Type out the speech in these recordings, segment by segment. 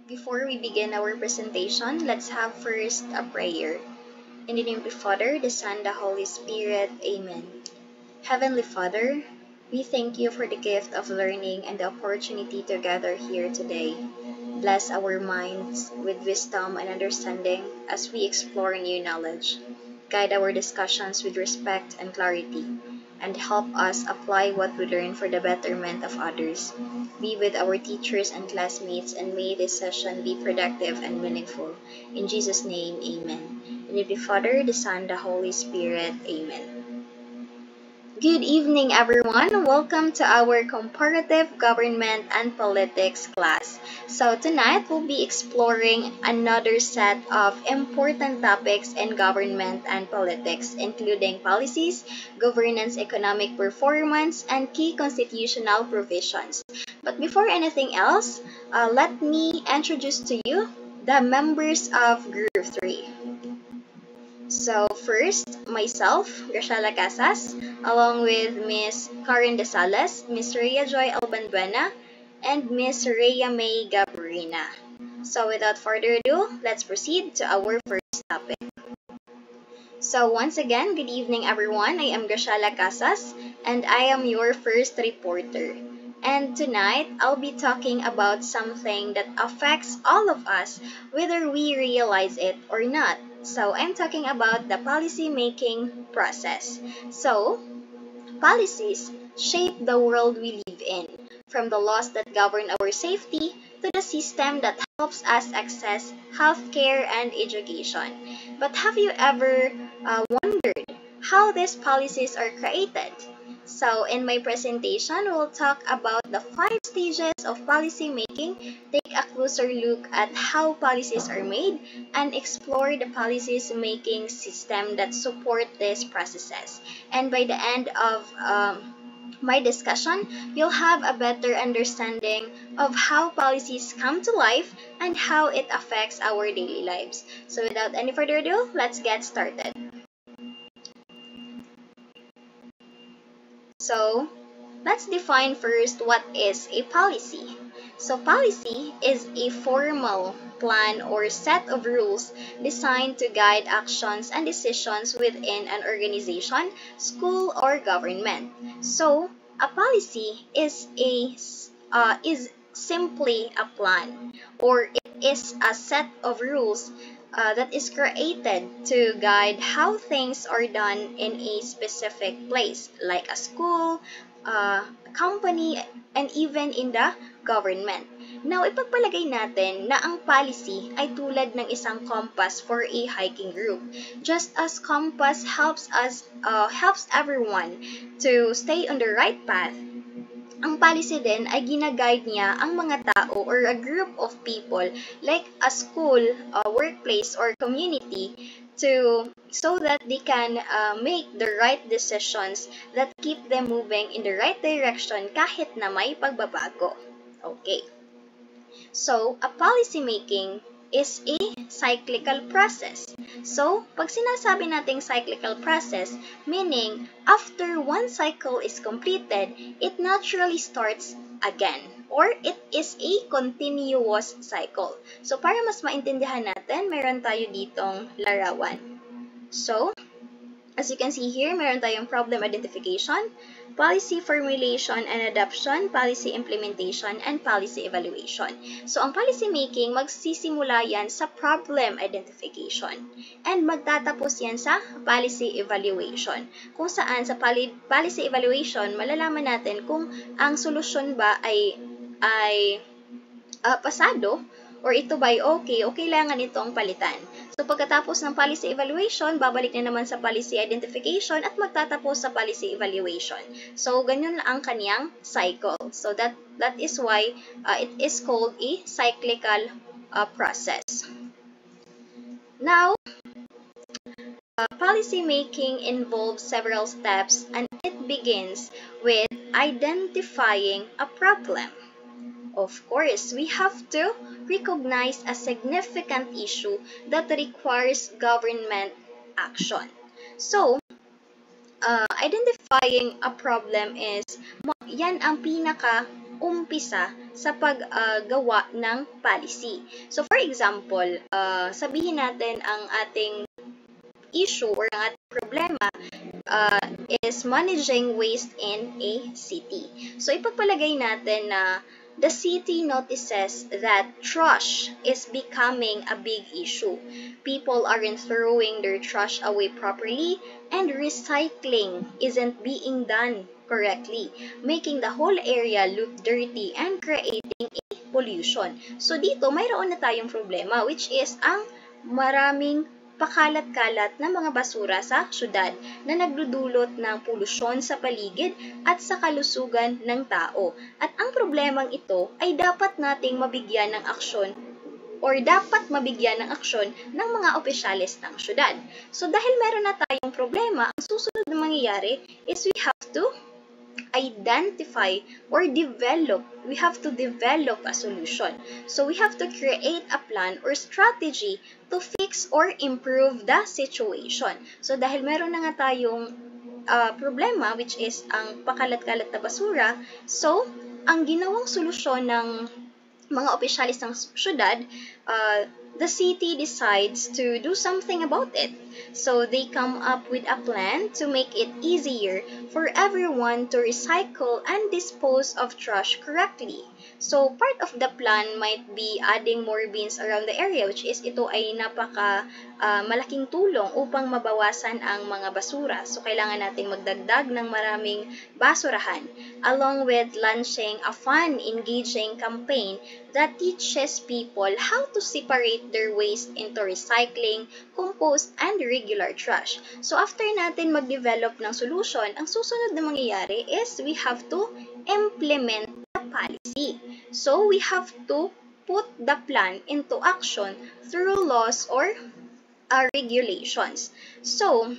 Before we begin our presentation, let's have first a prayer. In the name of the Father, the Son, the Holy Spirit. Amen. Heavenly Father, we thank you for the gift of learning and the opportunity to gather here today. Bless our minds with wisdom and understanding as we explore new knowledge. Guide our discussions with respect and clarity, and help us apply what we learn for the betterment of others. Be with our teachers and classmates, and may this session be productive and meaningful. In Jesus' name, amen. In the name of the Father, the Son, the Holy Spirit. Amen. Good evening, everyone. Welcome to our Comparative Government and Politics class. So tonight, we'll be exploring another set of important topics in government and politics, including policies, governance, economic performance, and key constitutional provisions. But before anything else, let me introduce to you the members of Group 3. So first, myself, Graciela Casas, along with Miss Karen Desales, Miss Rhea Joy Albanduena, and Miss Rhea May Gabrina. So without further ado, let's proceed to our first topic. So once again, good evening everyone. I am Graciela Casas, and I am your first reporter. And tonight, I'll be talking about something that affects all of us, whether we realize it or not. So I'm talking about the policy making process. So, policies shape the world we live in, from the laws that govern our safety to the system that helps us access healthcare and education. But have you ever wondered how these policies are created? So, in my presentation, we'll talk about the 5 stages of policy making, take a closer look at how policies are made, and explore the policies making system that support these processes. And by the end of my discussion, you'll have a better understanding of how policies come to life and how it affects our daily lives. So, without any further ado, let's get started. So, let's define first what is a policy. So, policy is a formal plan or set of rules designed to guide actions and decisions within an organization, school, or government. So, a policy is simply a plan, or it is a set of rules that is created to guide how things are done in a specific place, like a school, a company, and even in the government. Now, ipagpalagay natin na ang policy ay tulad ng isang compass for a hiking group. Just as compass helps everyone to stay on the right path, ang policy din ay gina-guide niya ang mga tao or a group of people like a school, a workplace, or community so that they can make the right decisions that keep them moving in the right direction kahit na may pagbabago. Okay. So, a policy making is a cyclical process. So, pag sinasabi nating cyclical process, meaning after one cycle is completed, it naturally starts again, or it is a continuous cycle. So, para mas maintindihan natin, meron tayo ditong larawan. So, as you can see here, meron tayong problem identification, policy formulation and adoption, policy implementation, and policy evaluation. So, ang policy making, magsisimula yan sa problem identification. And magtatapos yan sa policy evaluation. Kung saan sa policy evaluation, malalaman natin kung ang solusyon ba ay pasado, or ito ba ay okay o kailangan itong palitan. So, pagkatapos ng policy evaluation, babalik na naman sa policy identification at magtatapos sa policy evaluation. So, ganyan ang kaniyang cycle. So, that is why it is called a cyclical process. Now, policy making involves several steps, and it begins with identifying a problem. Of course, we have to recognize a significant issue that requires government action. So, identifying a problem yan ang pinaka umpisa sa paggawa ng policy. So for example, sabihin natin ang ating issue or ang ating problema uh, is managing waste in a city. So ipagpalagay natin na the city notices that trash is becoming a big issue. People aren't throwing their trash away properly and recycling isn't being done correctly, making the whole area look dirty and creating a pollution. So dito, mayroon na tayong problema which is ang maraming pakalat-kalat na mga basura sa syudad na nagdudulot ng polusyon sa paligid at sa kalusugan ng tao. At ang problemang ito ay dapat nating mabigyan ng aksyon or dapat mabigyan ng aksyon ng mga opisyalis ng syudad. So dahil meron na tayong problema, ang susunod na mangyayari is we have to identify or we have to develop a solution. So we have to create a plan or strategy to fix or improve the situation. So dahil meron na nga tayong problema which is ang pakalat-kalat na basura, so ang ginawang solusyon ng mga opisyalis ng syudad, the city decides to do something about it. So they come up with a plan to make it easier for everyone to recycle and dispose of trash correctly. So part of the plan might be adding more bins around the area, which is ito ay malaking tulong upang mabawasan ang mga basura. So kailangan nating magdagdag ng maraming basurahan, along with launching a fun, engaging campaign that teaches people how to separate their waste into recycling, compost, and regular trash. So after natin mag-develop ng solution, ang susunod na mangyayari is we have to implement the policy. So we have to put the plan into action through laws or regulations. So,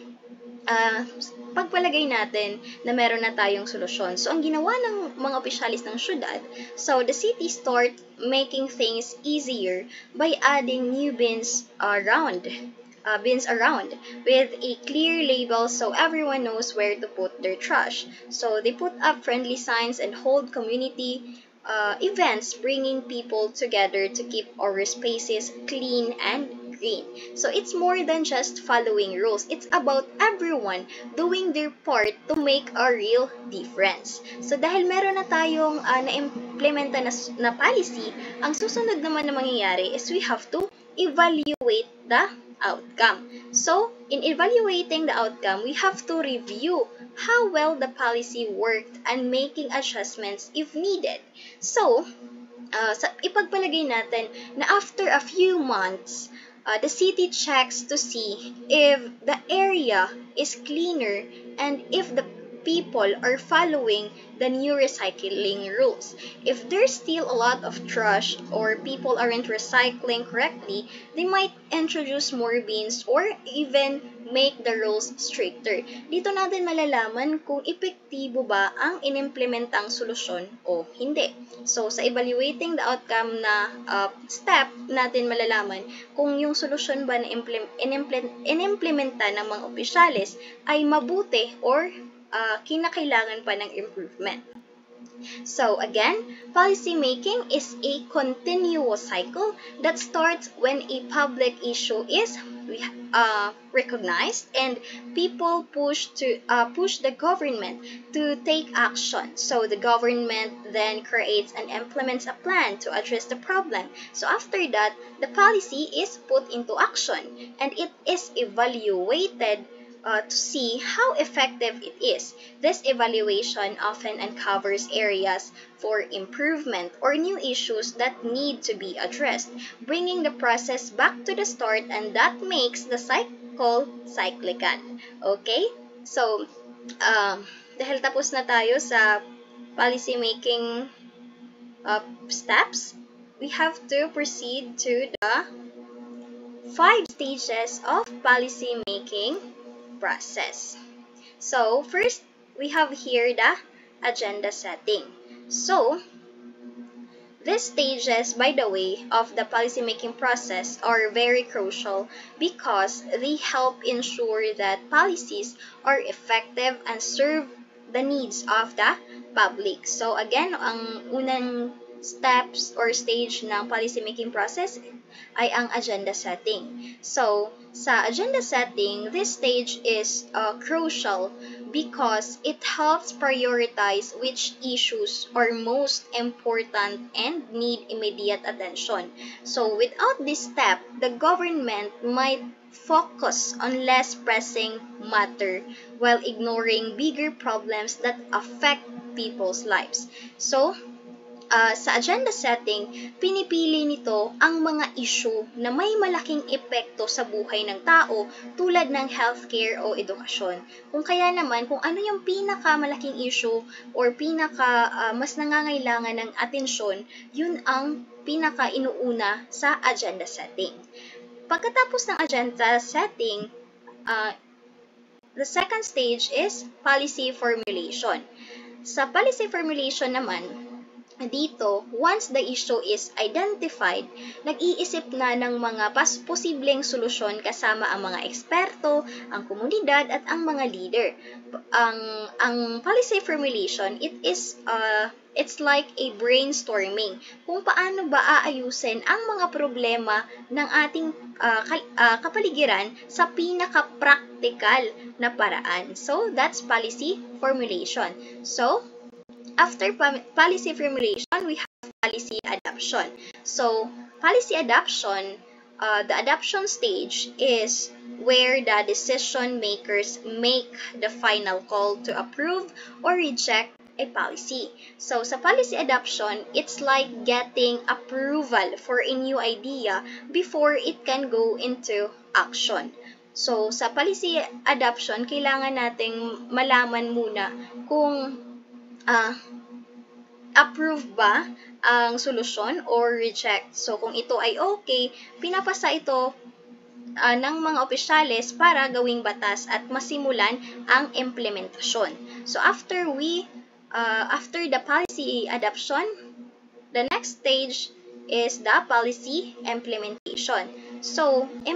pagpalagay natin na meron na tayong solusyon. So, ang ginawa ng mga opisyalis ng syudad, so the city start making things easier by adding new bins around with a clear label so everyone knows where to put their trash. So, they put up friendly signs and hold community events bringing people together to keep our spaces clean and green. So it's more than just following rules. It's about everyone doing their part to make a real difference. So dahil meron na tayong na-implementa na policy, ang susunod naman na mangyayari is we have to evaluate the outcome. So, in evaluating the outcome, we have to review how well the policy worked and making adjustments if needed. So, ipagpalagay natin na after a few months, the city checks to see if the area is cleaner and if the people are following the new recycling rules. If there's still a lot of trash or people aren't recycling correctly, they might introduce more bins or even make the rules stricter. Dito natin malalaman kung epektibo ba ang inimplementang solusyon o hindi. So, sa evaluating the outcome na step, natin malalaman kung yung solusyon ba na inimplementa ng mga opisyalis ay mabuti or kinakailangan pa ng improvement. So again, policy making is a continuous cycle that starts when a public issue is recognized and people push the government to take action. So the government then creates and implements a plan to address the problem. So after that, the policy is put into action and it is evaluated to see how effective it is. This evaluation often uncovers areas for improvement or new issues that need to be addressed, bringing the process back to the start, and that makes the cycle cyclical. Okay? So, dahil tapos na tayo sa policy making steps, we have to proceed to the 5 stages of policy making process. So, first, we have here the agenda setting. So, these stages, by the way, of the policymaking process are very crucial because they help ensure that policies are effective and serve the needs of the public. So again, ang unang steps or stage ng policy making process ay ang agenda setting. So, sa agenda setting, this stage is crucial because it helps prioritize which issues are most important and need immediate attention. So, without this step, the government might focus on less pressing matter while ignoring bigger problems that affect people's lives. So, sa agenda setting, pinipili nito ang mga issue na may malaking epekto sa buhay ng tao tulad ng healthcare o edukasyon. Kung kaya naman, kung ano yung pinakamalaking issue or mas nangangailangan ng atensyon, yun ang pinaka-inuuna sa agenda setting. Pagkatapos ng agenda setting, the second stage is policy formulation. Sa policy formulation naman, dito, once the issue is identified, nag-iisip na ng mga posibleng solusyon kasama ang mga eksperto, ang komunidad, at ang mga leader. Ang policy formulation, it's like a brainstorming kung paano ba aayusin ang mga problema ng ating kapaligiran sa pinaka-practical na paraan. So, that's policy formulation. So, after policy formulation, we have policy adoption. So, policy adoption, the adoption stage is where the decision makers make the final call to approve or reject a policy. So, sa policy adoption, it's like getting approval for a new idea before it can go into action. So, sa policy adoption, kailangan nating malaman muna kung approve ba ang solusyon or reject. So, kung ito ay okay, pinapasa ito ng mga opisyales para gawing batas at masimulan ang implementasyon. So, after the policy adoption, the next stage is the policy implementation. So, the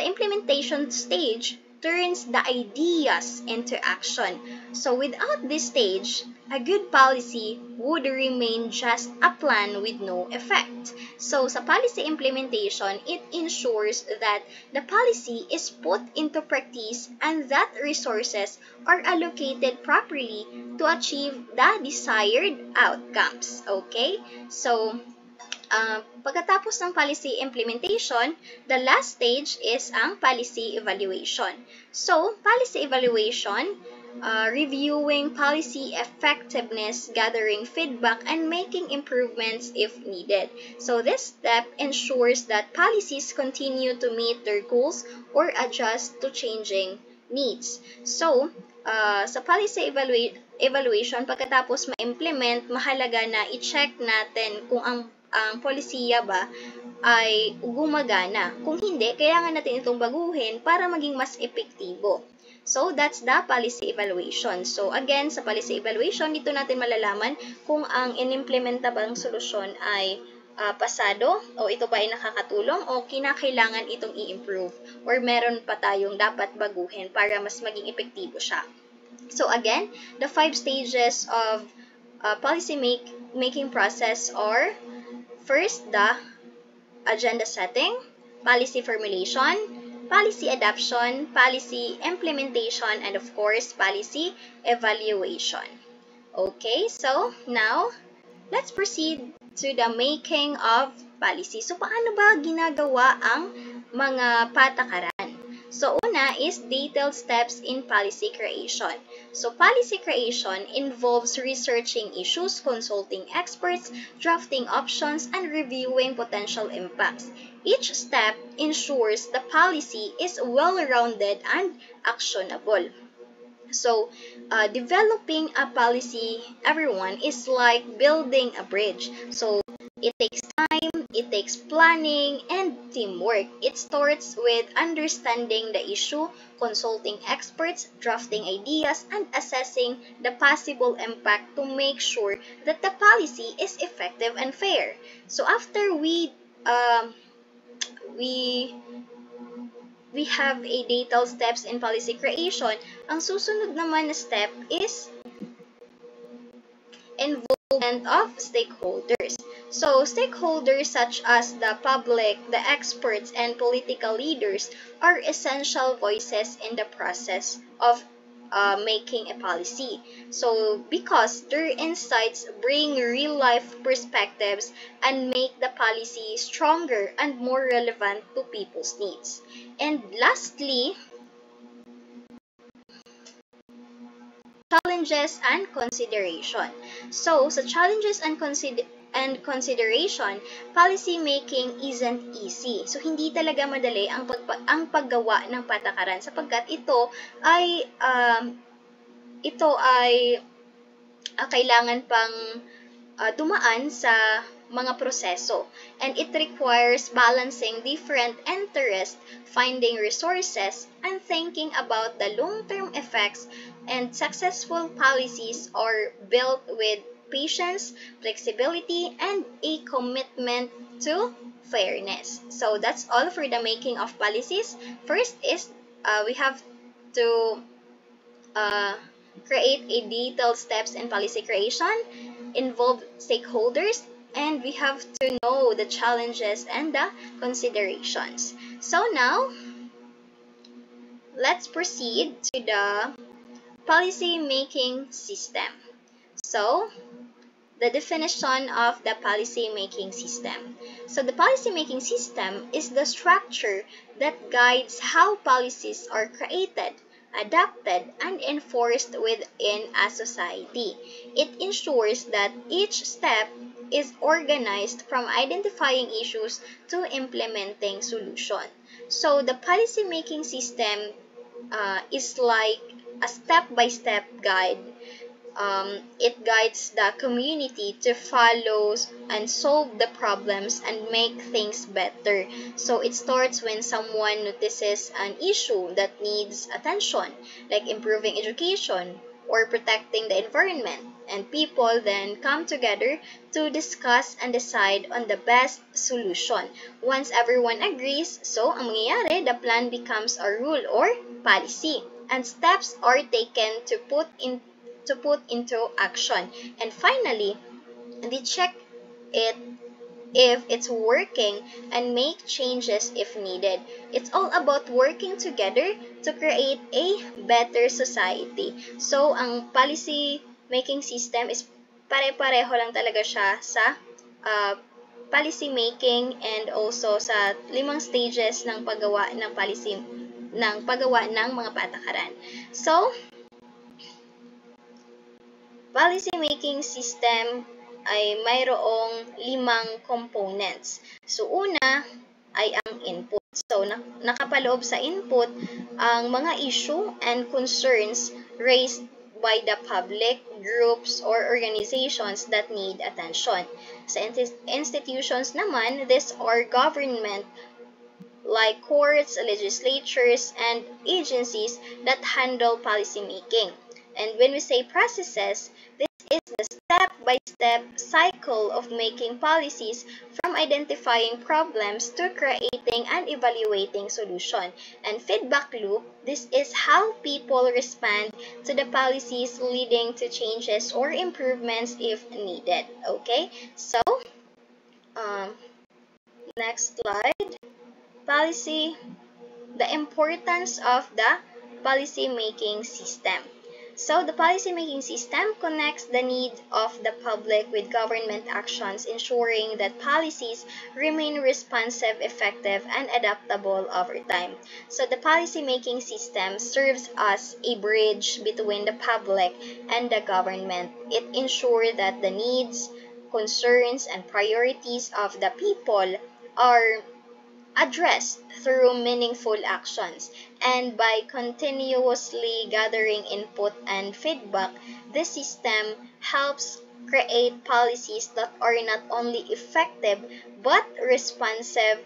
implementation stage turns the ideas into action. So without this stage, a good policy would remain just a plan with no effect. So sa policy implementation, it ensures that the policy is put into practice and that resources are allocated properly to achieve the desired outcomes. Okay? So, pagkatapos ng policy implementation, the last stage is ang policy evaluation. So, policy evaluation, reviewing policy effectiveness, gathering feedback, and making improvements if needed. So, this step ensures that policies continue to meet their goals or adjust to changing needs. So, sa policy evaluation, pagkatapos ma-implement, mahalaga na i-check natin kung ang polisiya ba ay gumagana. Kung hindi, kailangan natin itong baguhin para maging mas epektibo. So, that's the policy evaluation. So, again, sa policy evaluation, dito natin malalaman kung ang inimplementa bang solusyon ay pasado o ito ba ay nakakatulong o kinakailangan itong i-improve or meron pa tayong dapat baguhin para mas maging epektibo siya. So, again, the 5 stages of policy making process are: first, the agenda setting, policy formulation, policy adoption, policy implementation, and of course, policy evaluation. Okay, so now, let's proceed to the making of policy. So, paano ba ginagawa ang mga patakaran? So, una is detailed steps in policy creation. So, policy creation involves researching issues, consulting experts, drafting options, and reviewing potential impacts. Each step ensures the policy is well-rounded and actionable. So, developing a policy, everyone, is like building a bridge. So, it takes time, it takes planning, and teamwork. It starts with understanding the issue, consulting experts, drafting ideas, and assessing the possible impact to make sure that the policy is effective and fair. So, after we have a detailed steps in policy creation, ang susunod naman na step is involvement of stakeholders. So, stakeholders such as the public, the experts, and political leaders are essential voices in the process of making a policy. So, because their insights bring real-life perspectives and make the policy stronger and more relevant to people's needs. And lastly, challenges and consideration. So, sa challenges and consideration, policy making isn't easy. So, hindi talaga madali ang paggawa ng patakaran sapagkat ito ay kailangan pang dumaan sa mga proseso, and it requires balancing different interests, finding resources, and thinking about the long-term effects, and successful policies are built with patience, flexibility, and a commitment to fairness. So that's all for the making of policies. First is we have to uh, create a detailed steps in policy creation, involve stakeholders, and we have to know the challenges and the considerations. So now, let's proceed to the policy making system. So, the definition of the policy making system. So, the policy making system is the structure that guides how policies are created, adopted, and enforced within a society. It ensures that each step is organized from identifying issues to implementing solution. So the policy making system is like a step-by-step guide. It guides the community to follow and solve the problems and make things better. So it starts when someone notices an issue that needs attention, like improving education or protecting the environment. And people then come together to discuss and decide on the best solution. Once everyone agrees, so ang mangyayari, the plan becomes a rule or policy. And steps are taken to put into action. And finally, they check it if it's working and make changes if needed. It's all about working together to create a better society. So, ang policy making system is pare-pareho lang talaga siya sa policy making and also sa 5 stages ng paggawa ng policy ng paggawa ng mga patakaran. So, policy making system ay mayroong 5 components. So, una ay ang input. So, nakapaloob sa input ang mga issue and concerns raised by the public, groups, or organizations that need attention. Sa institutions naman, these are government like courts, legislatures, and agencies that handle policy making. And when we say processes, this is the step-by-step cycle of making policies from identifying problems to creating and evaluating solution. And feedback loop, this is how people respond to the policies leading to changes or improvements if needed. Okay, so next slide. Policy, the importance of the policy-making system. So, the policy-making system connects the needs of the public with government actions, ensuring that policies remain responsive, effective, and adaptable over time. So, the policy-making system serves as a bridge between the public and the government. It ensures that the needs, concerns, and priorities of the people are addressed through meaningful actions, and by continuously gathering input and feedback, the system helps create policies that are not only effective but responsive,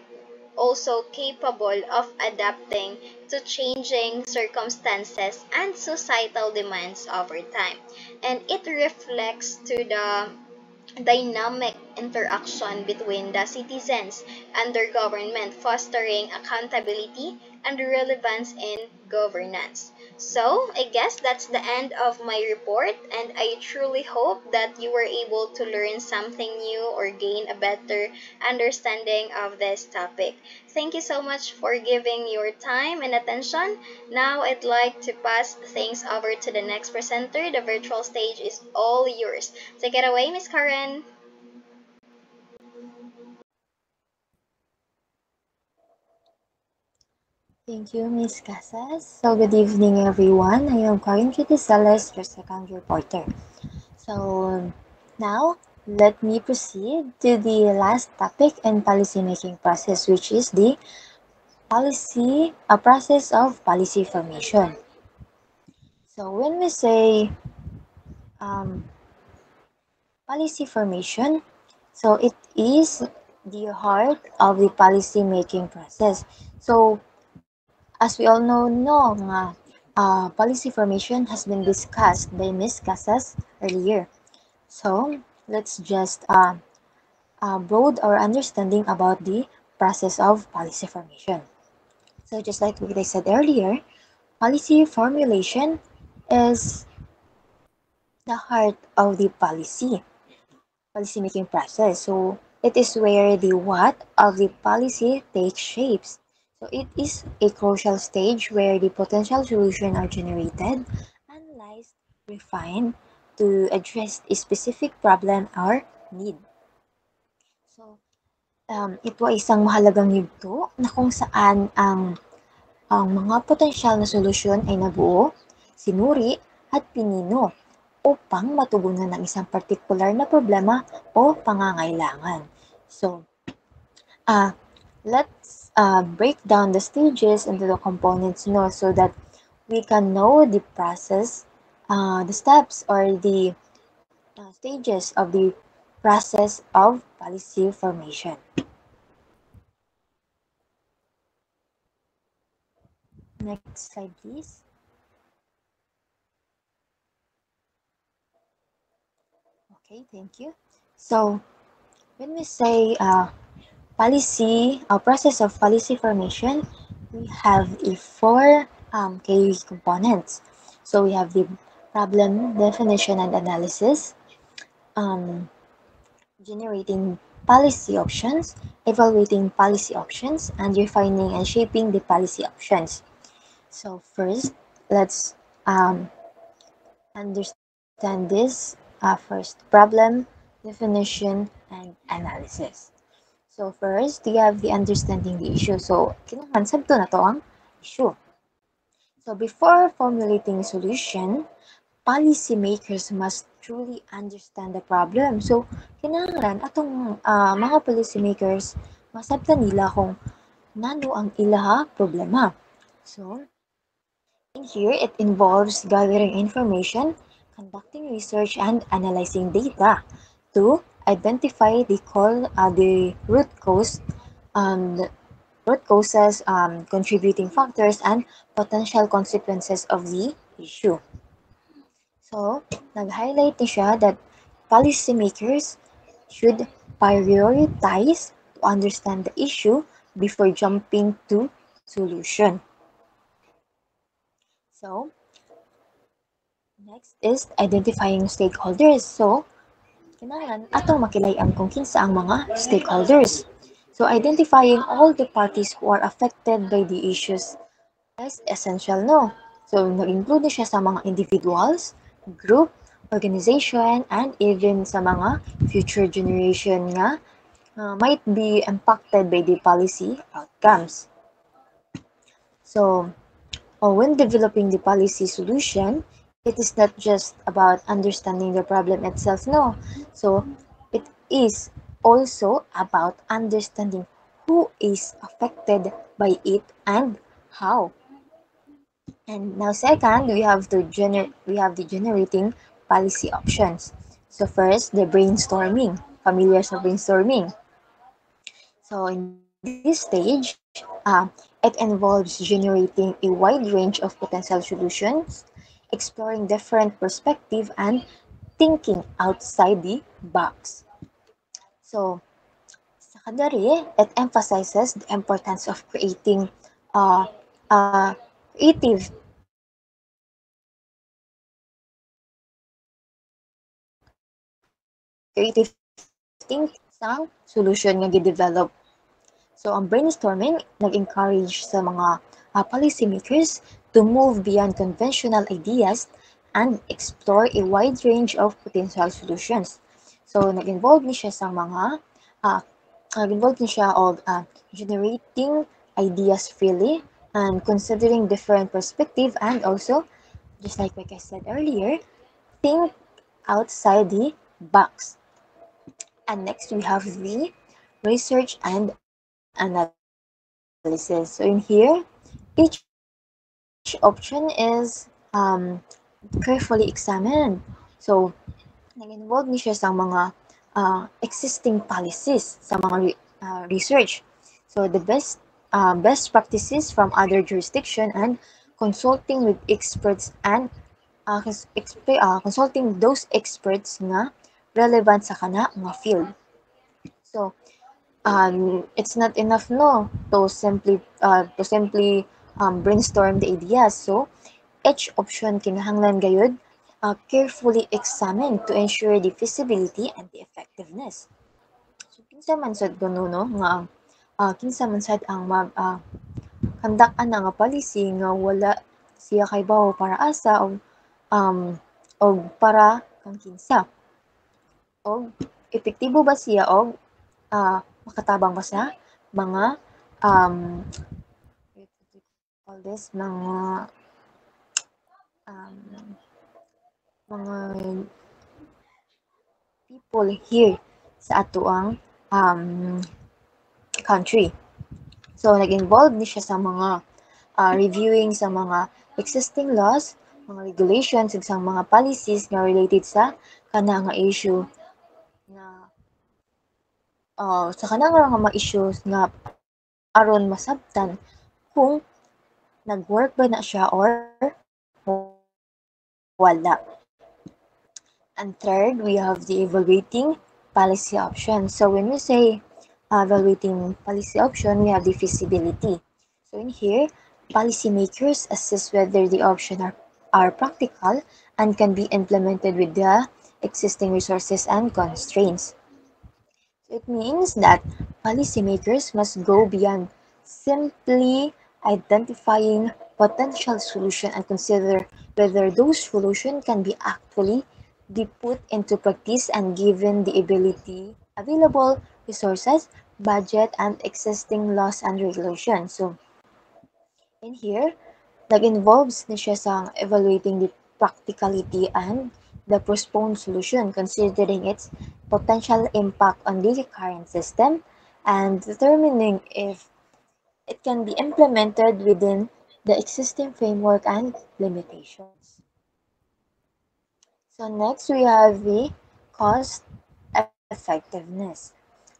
also capable of adapting to changing circumstances and societal demands over time. And it reflects to the dynamic interaction between the citizens and their government, fostering accountability and relevance in governance. So, I guess that's the end of my report, and I truly hope that you were able to learn something new or gain a better understanding of this topic. Thank you so much for giving your time and attention. Now, I'd like to pass things over to the next presenter. The virtual stage is all yours. Take it away, Miss Karen. Thank you, Miss Casas. So, good evening, everyone. I am Karin Kitiseles, your second reporter. So, now let me proceed to the last topic in policymaking process, which is the a process of policy formation. So, when we say um, policy formation, so it is the heart of the policy making process. So, as we all know nga, policy formation has been discussed by Ms. Casas earlier. So, let's just broad our understanding about the process of policy formation. So, just like what I said earlier, policy formulation is the heart of the policy making process. So, it is where the what of the policy takes shapes. So, it is a crucial stage where the potential solutions are generated, analyzed, refined to address a specific problem or need. So, ito ay isang mahalagang yugto na kung saan ang mga potensyal na solusyon ay nabuo, sinuri, at pinino upang matugunan ng isang partikular na problema o pangangailangan. So, uh, let's break down the stages into the components so that we can know the process, the steps or the stages of the process of policy formation. Next slide, please. Okay, thank you. So, when we say process of policy formation, we have four key components. So, we have the problem definition and analysis, um, generating policy options, evaluating policy options, and refining and shaping the policy options. So, first, let's understand this first problem definition and analysis. So first, you have the understanding the issue. So, kinahanglan sabto na to ang issue. So before formulating a solution, policymakers must truly understand the problem. So, kinahanglan atong mga policymakers masabtan nila kung nano ang ilaha problema. So, in here, it involves gathering information, conducting research, and analyzing data to identify the root cause, the root causes, contributing factors, and potential consequences of the issue. So, nag-highlight ni siya that policymakers should prioritize to understand the issue before jumping to solution. So, next is identifying stakeholders. So, kinahanglan atong makilayan kung kinsa ang mga stakeholders. So, identifying all the parties who are affected by the issues is essential, no? So, nag-include siya sa mga individuals, group, organization, and even sa mga future generation nga might be impacted by the policy outcomes. So, when developing the policy solution, it is not just about understanding the problem itself, no. So, it is also about understanding who is affected by it and how. And now second, we have the generating policy options. So first, the brainstorming. Familiar sa brainstorming. So in this stage, it involves generating a wide range of potential solutions, exploring different perspectives, and thinking outside the box. So, sa kadari, it emphasizes the importance of creating creative creative thinking sang solution nga gi-develop. So, ang brainstorming nag-encourage sa mga policymakers to move beyond conventional ideas and explore a wide range of potential solutions. So, nag-involve ni siya sa mga nag-involve ni siya of generating ideas freely and considering different perspective, and also, just like I said earlier, think outside the box. And next, we have the research and analysis. So in here, each option is carefully examined. So, nag-involve ni siya sa mga existing policies, sa mga research. So the best practices from other jurisdiction and consulting with experts and consulting those experts nga relevant sa kana nga field. So, it's not enough no to simply brainstorm the ideas. So each option kinahanglan gayud carefully examined to ensure the feasibility and the effectiveness. So kinsa man sad kuno no nga kinsa man sad ang kandak-an nga policy nga wala siya kay bawo para asa og para kang kinsa, og epektibo ba siya, og makatabang ba sa mga call this mga people here sa atoang country. So nag-involve ni siya sa mga reviewing sa mga existing laws, mga regulations, ug sa mga policies nga related sa kana nga issue na sa kana nga mga issues nga aron masabtan kung nag-work ba na siya or wala. And third, we have the evaluating policy option. So when we say evaluating policy option, we have the feasibility. So in here, policymakers assess whether the option are practical and can be implemented with the existing resources and constraints. So it means that policymakers must go beyond simply identifying potential solution and consider whether those solutions can be actually be put into practice and given the available resources, budget, and existing laws and regulations. So in here, nag-involves na siya sa evaluating the practicality and the postponed solution, considering its potential impact on the current system and determining if it can be implemented within the existing framework and limitations. So next we have the cost effectiveness.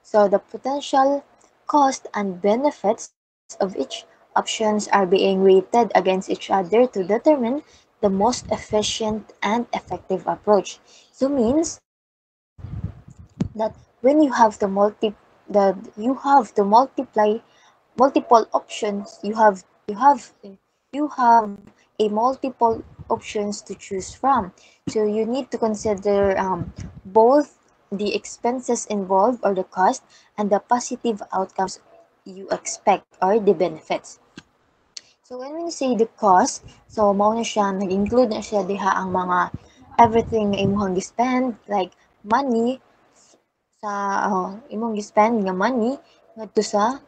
So the potential cost and benefits of each options are being weighted against each other to determine the most efficient and effective approach. So means that when you have to multiple options, you have a multiple options to choose from. So you need to consider both the expenses involved or the cost and the positive outcomes you expect or the benefits. So when we say the cost, so mao na siya, nag-include na siya diha ang mga everything na imong gi-spend, like money sa imong gi-spend nga money ngadto sa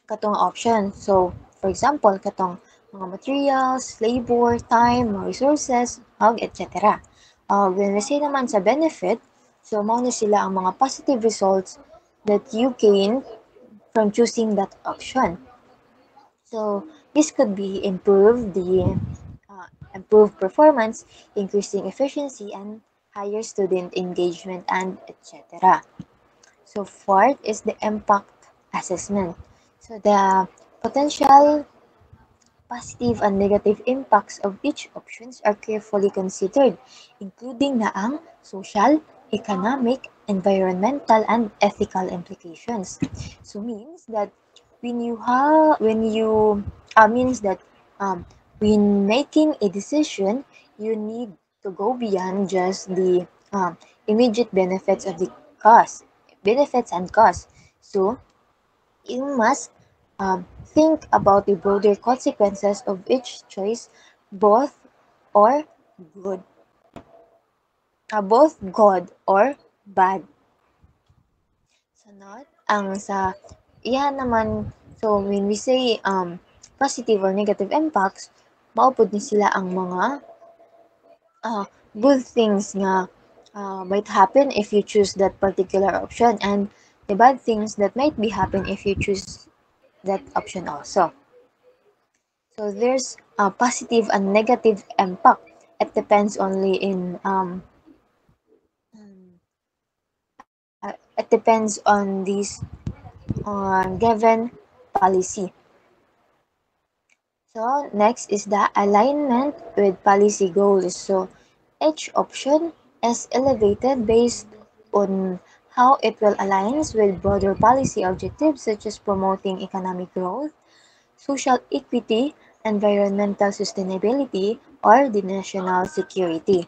katong option. So for example, katong mga materials, labor, time, resources, etc. When we say naman sa benefit, so mao na sila ang mga positive results that you gain from choosing that option. So this could be improved performance, increasing efficiency, and higher student engagement, and etc. So fourth is the impact assessment. So the potential positive and negative impacts of each options are carefully considered, including na ang social, economic, environmental, and ethical implications. So means that when making a decision, you need to go beyond just the immediate benefits and costs. So you must think about the broader consequences of each choice, both or good, both good or bad. Sunod, iyan naman, so when we say positive or negative impacts, maupod ni sila ang mga good things nga might happen if you choose that particular option, and the bad things that might be happen if you choose that option also. So there's a positive and negative impact. It depends only in it depends on this given policy. So next is the alignment with policy goals. So each option is elevated based on how it will aligns with broader policy objectives such as promoting economic growth, social equity, environmental sustainability, or the national security.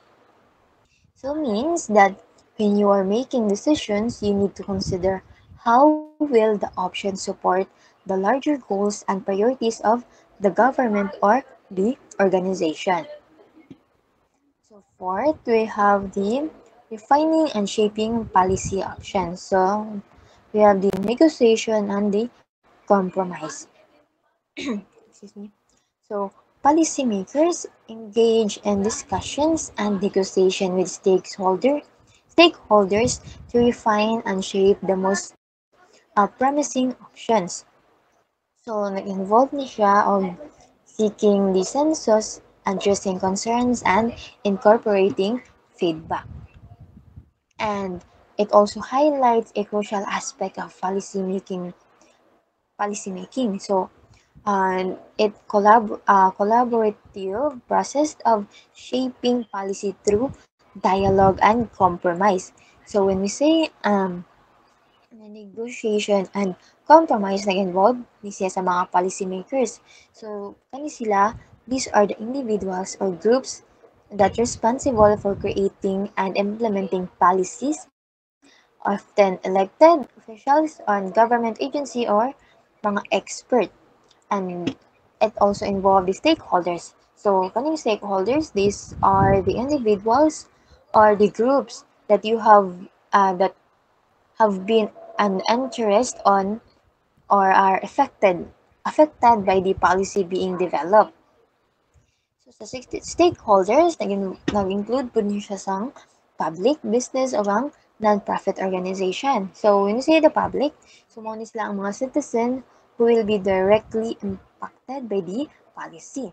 So means that when you are making decisions, you need to consider how will the option support the larger goals and priorities of the government or the organization. So fourth, we have the refining and shaping policy options. So we have the negotiation and the compromise. Excuse me. So policymakers engage in discussions and negotiation with stakeholders to refine and shape the most promising options. So nag-involve ni siya of seeking the census, addressing concerns, and incorporating feedback. And it also highlights a crucial aspect of policymaking. So it collaborative process of shaping policy through dialogue and compromise. So when we say negotiation and compromise nag-involve ni siya sa mga policymakers. So kani sila, these are the individuals or groups that responsible for creating and implementing policies, often elected officials on government agency or mga expert. And it also involved the stakeholders. So, kaning stakeholders, these are the individuals or the groups that you that have been an interest on or are affected by the policy being developed. So, sa stakeholders, nag-include po niyo siya sa public, business, o ang non-profit organization. So, when you say the public, sumuni sila ang mga citizen who will be directly impacted by the policy.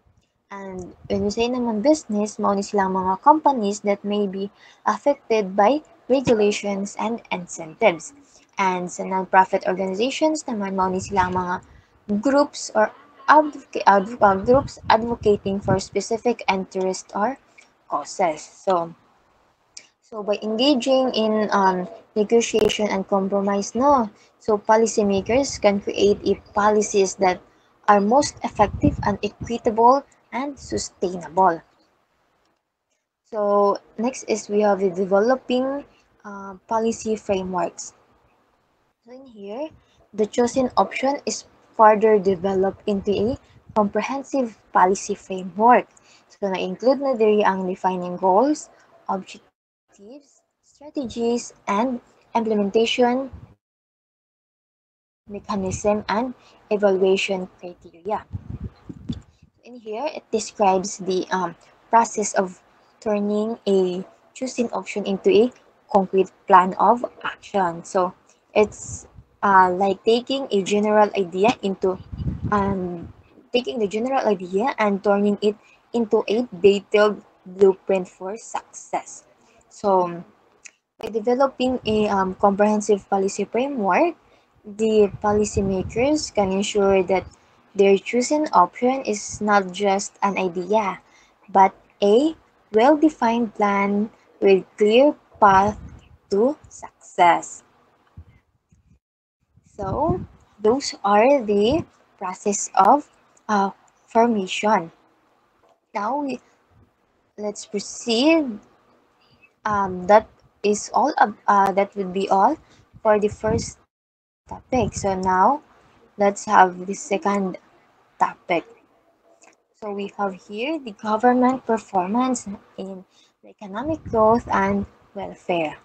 And when you say naman business, mauni sila ang mga companies that may be affected by regulations and incentives. And sa non-profit organizations naman, mauni sila ang mga groups or groups advocating for specific interest or causes. So by engaging in negotiation and compromise, no, so policymakers can create policies that are most effective and equitable and sustainable. So next is we have the developing policy frameworks. So in here, the chosen option is further developed into a comprehensive policy framework. So na-include na diri ang defining goals, objectives, strategies, and implementation mechanism and evaluation criteria. In here, it describes the process of turning a choosing option into a concrete plan of action. So it's like taking the general idea and turning it into a detailed blueprint for success. So by developing a comprehensive policy framework, the policymakers can ensure that their chosen option is not just an idea, but a well-defined plan with clear path to success. So, those are the process of formation. Now, let's proceed that is all that would be all for the first topic. So now let's have the second topic. So we have here the government performance in the economic growth and welfare.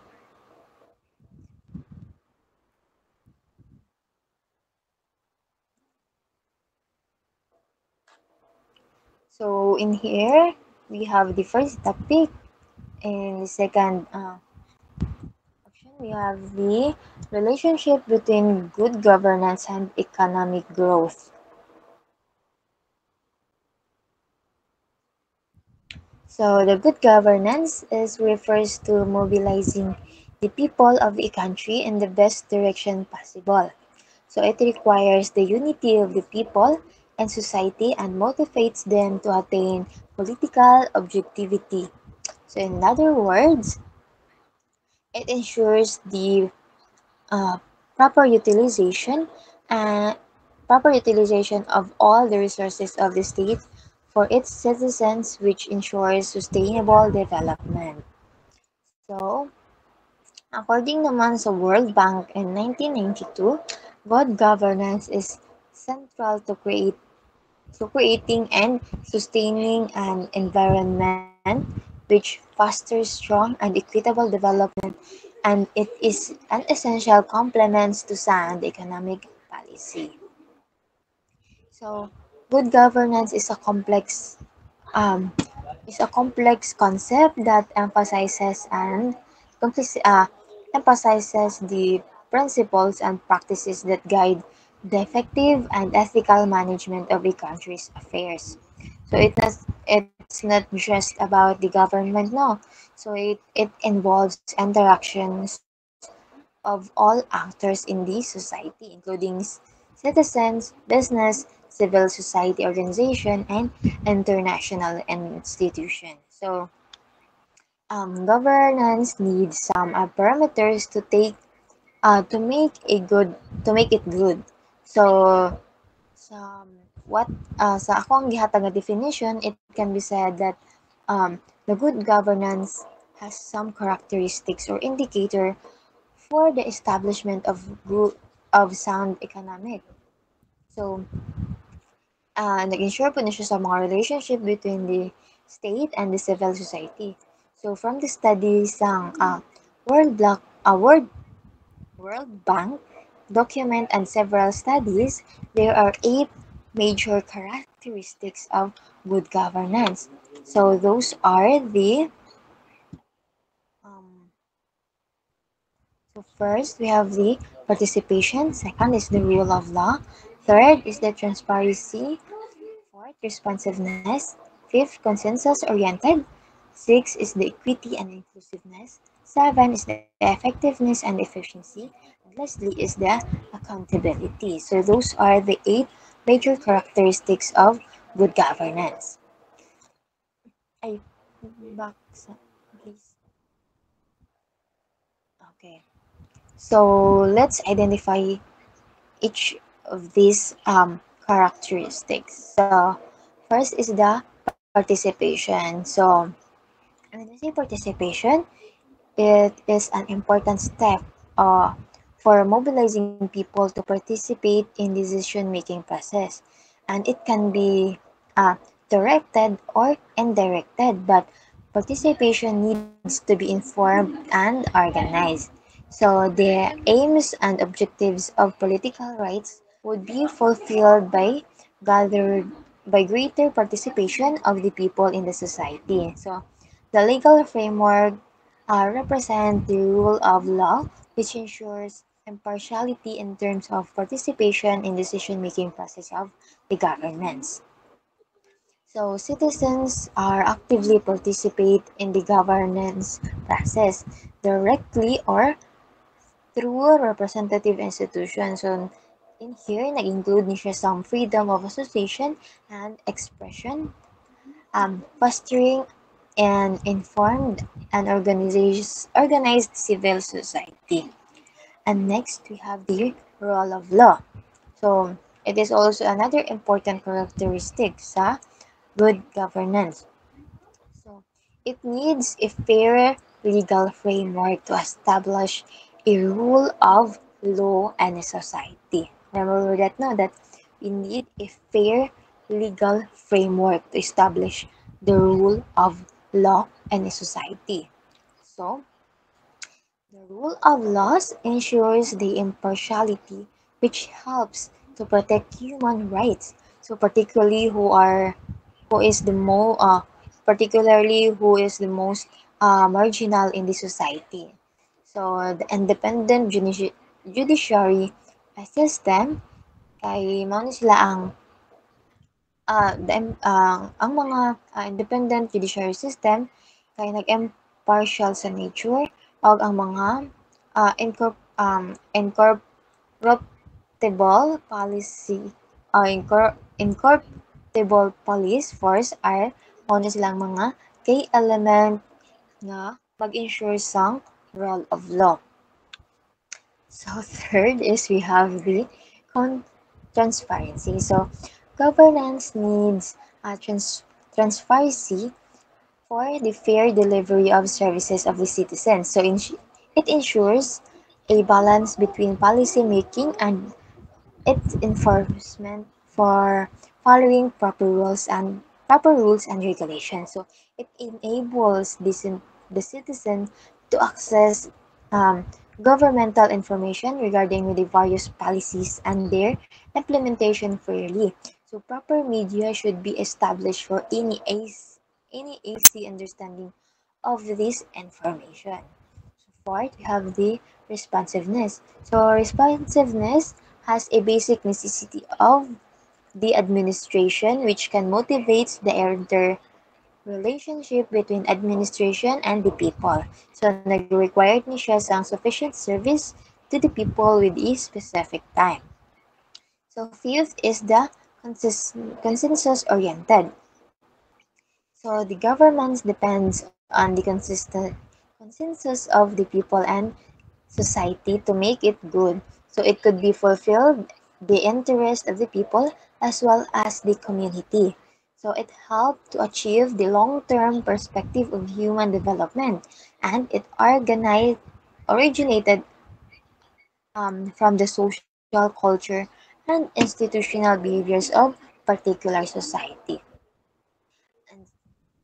So in here we have the first topic. In the second option, we have the relationship between good governance and economic growth. So the good governance is refers to mobilizing the people of a country in the best direction possible. So it requires the unity of the people and society and motivates them to attain political objectivity. So in other words, it ensures the uh, proper utilization and proper utilization of all the resources of the state for its citizens, which ensures sustainable development. So, according naman sa World Bank in 1992, good governance is central to creating and sustaining an environment which fosters strong and equitable development, and it is an essential complement to sound economic policy. So, good governance um, is a complex concept that emphasizes the principles and practices that guide the effective and ethical management of a country's affairs. So it's not just about the government, no. So it involves interactions of all actors in the society, including citizens, business, civil society organization, and international institutions. So governance needs some parameters to make a good to make it good. So sa what sa ako ang gihatag nga definition, it can be said that the good governance has some characteristics or indicator for the establishment of sound economic. So nag-ensure po na siya sa mga relationship between the state and the civil society. So from the studies ng World Block, World Bank document and several studies, there are 8 major characteristics of good governance. So those are the um, so first we have the participation, second is the rule of law, third is the transparency, fourth responsiveness, fifth consensus oriented, six is the equity and inclusiveness, seven is the effectiveness and efficiency, and lastly is the accountability. So those are the 8 major characteristics of good governance. Ay, back please. Okay. So let's identify each of these characteristics. So first is the participation. So when we say participation, it is an important step uh, for mobilizing people to participate in decision-making process, and it can be directed or indirected, but participation needs to be informed and organized. So the aims and objectives of political rights would be fulfilled gathered by greater participation of the people in the society. So the legal framework represent the rule of law, which ensures impartiality in terms of participation in decision-making process of the governments. So citizens are actively participate in the governance process directly or through representative institutions. So in here, nag-include ni siya some freedom of association and expression, fostering an informed and organized civil society. And next, we have the rule of law. So, it is also another important characteristic sa good governance. So, it needs a fair legal framework to establish a rule of law and a society. Remember that no, that we need a fair legal framework to establish the rule of law and a society. So, the rule of laws ensures the impartiality which helps to protect human rights. So particularly who is the most marginal in the society. So the independent judiciary system kay mao ni sila ang mga independent judiciary system kay nag-impartial sa nature ug ang mga incorruptible policy incorruptible police force are mao na silang mga key element nga mag-ensure sang rule of law. So third is we have the transparency. So governance needs transparency for the fair delivery of services of the citizens. So it ensures a balance between policy making and its enforcement for following proper rules and regulations. So it enables the citizen to access governmental information regarding with the various policies and their implementation fairly. So proper media should be established for any AC understanding of this information. So fourth, we have the responsiveness. So responsiveness has a basic necessity of the administration which can motivate the relationship between administration and the people. So nag-required ni siya sang sufficient service to the people with a specific time. So fifth is the consensus-oriented. So the government depends on the consensus of the people and society to make it good. So it could be fulfilled the interest of the people as well as the community. So it helped to achieve the long-term perspective of human development, and it originated from the social culture and institutional behaviors of particular society. And,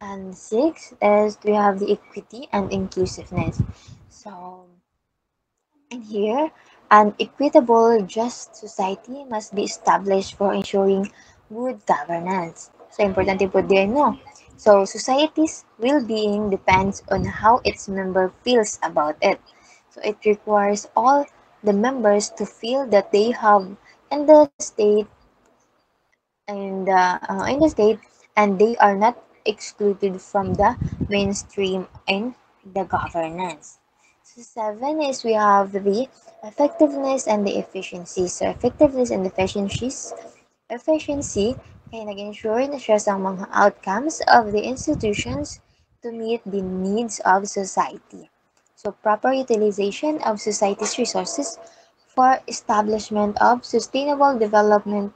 and six is we have the equity and inclusiveness. So in here, an equitable, just society must be established for ensuring good governance. So, importante po din, no? So, society's well-being depends on how its member feels about it. So, it requires all the members to feel that they have in the state in the state and they are not excluded from the mainstream in the governance. So seven is we have the effectiveness and the efficiency. So effectiveness and efficiency kay nag-ensure na siya sa mga outcomes of the institutions to meet the needs of society. So proper utilization of society's resources for establishment of sustainable development.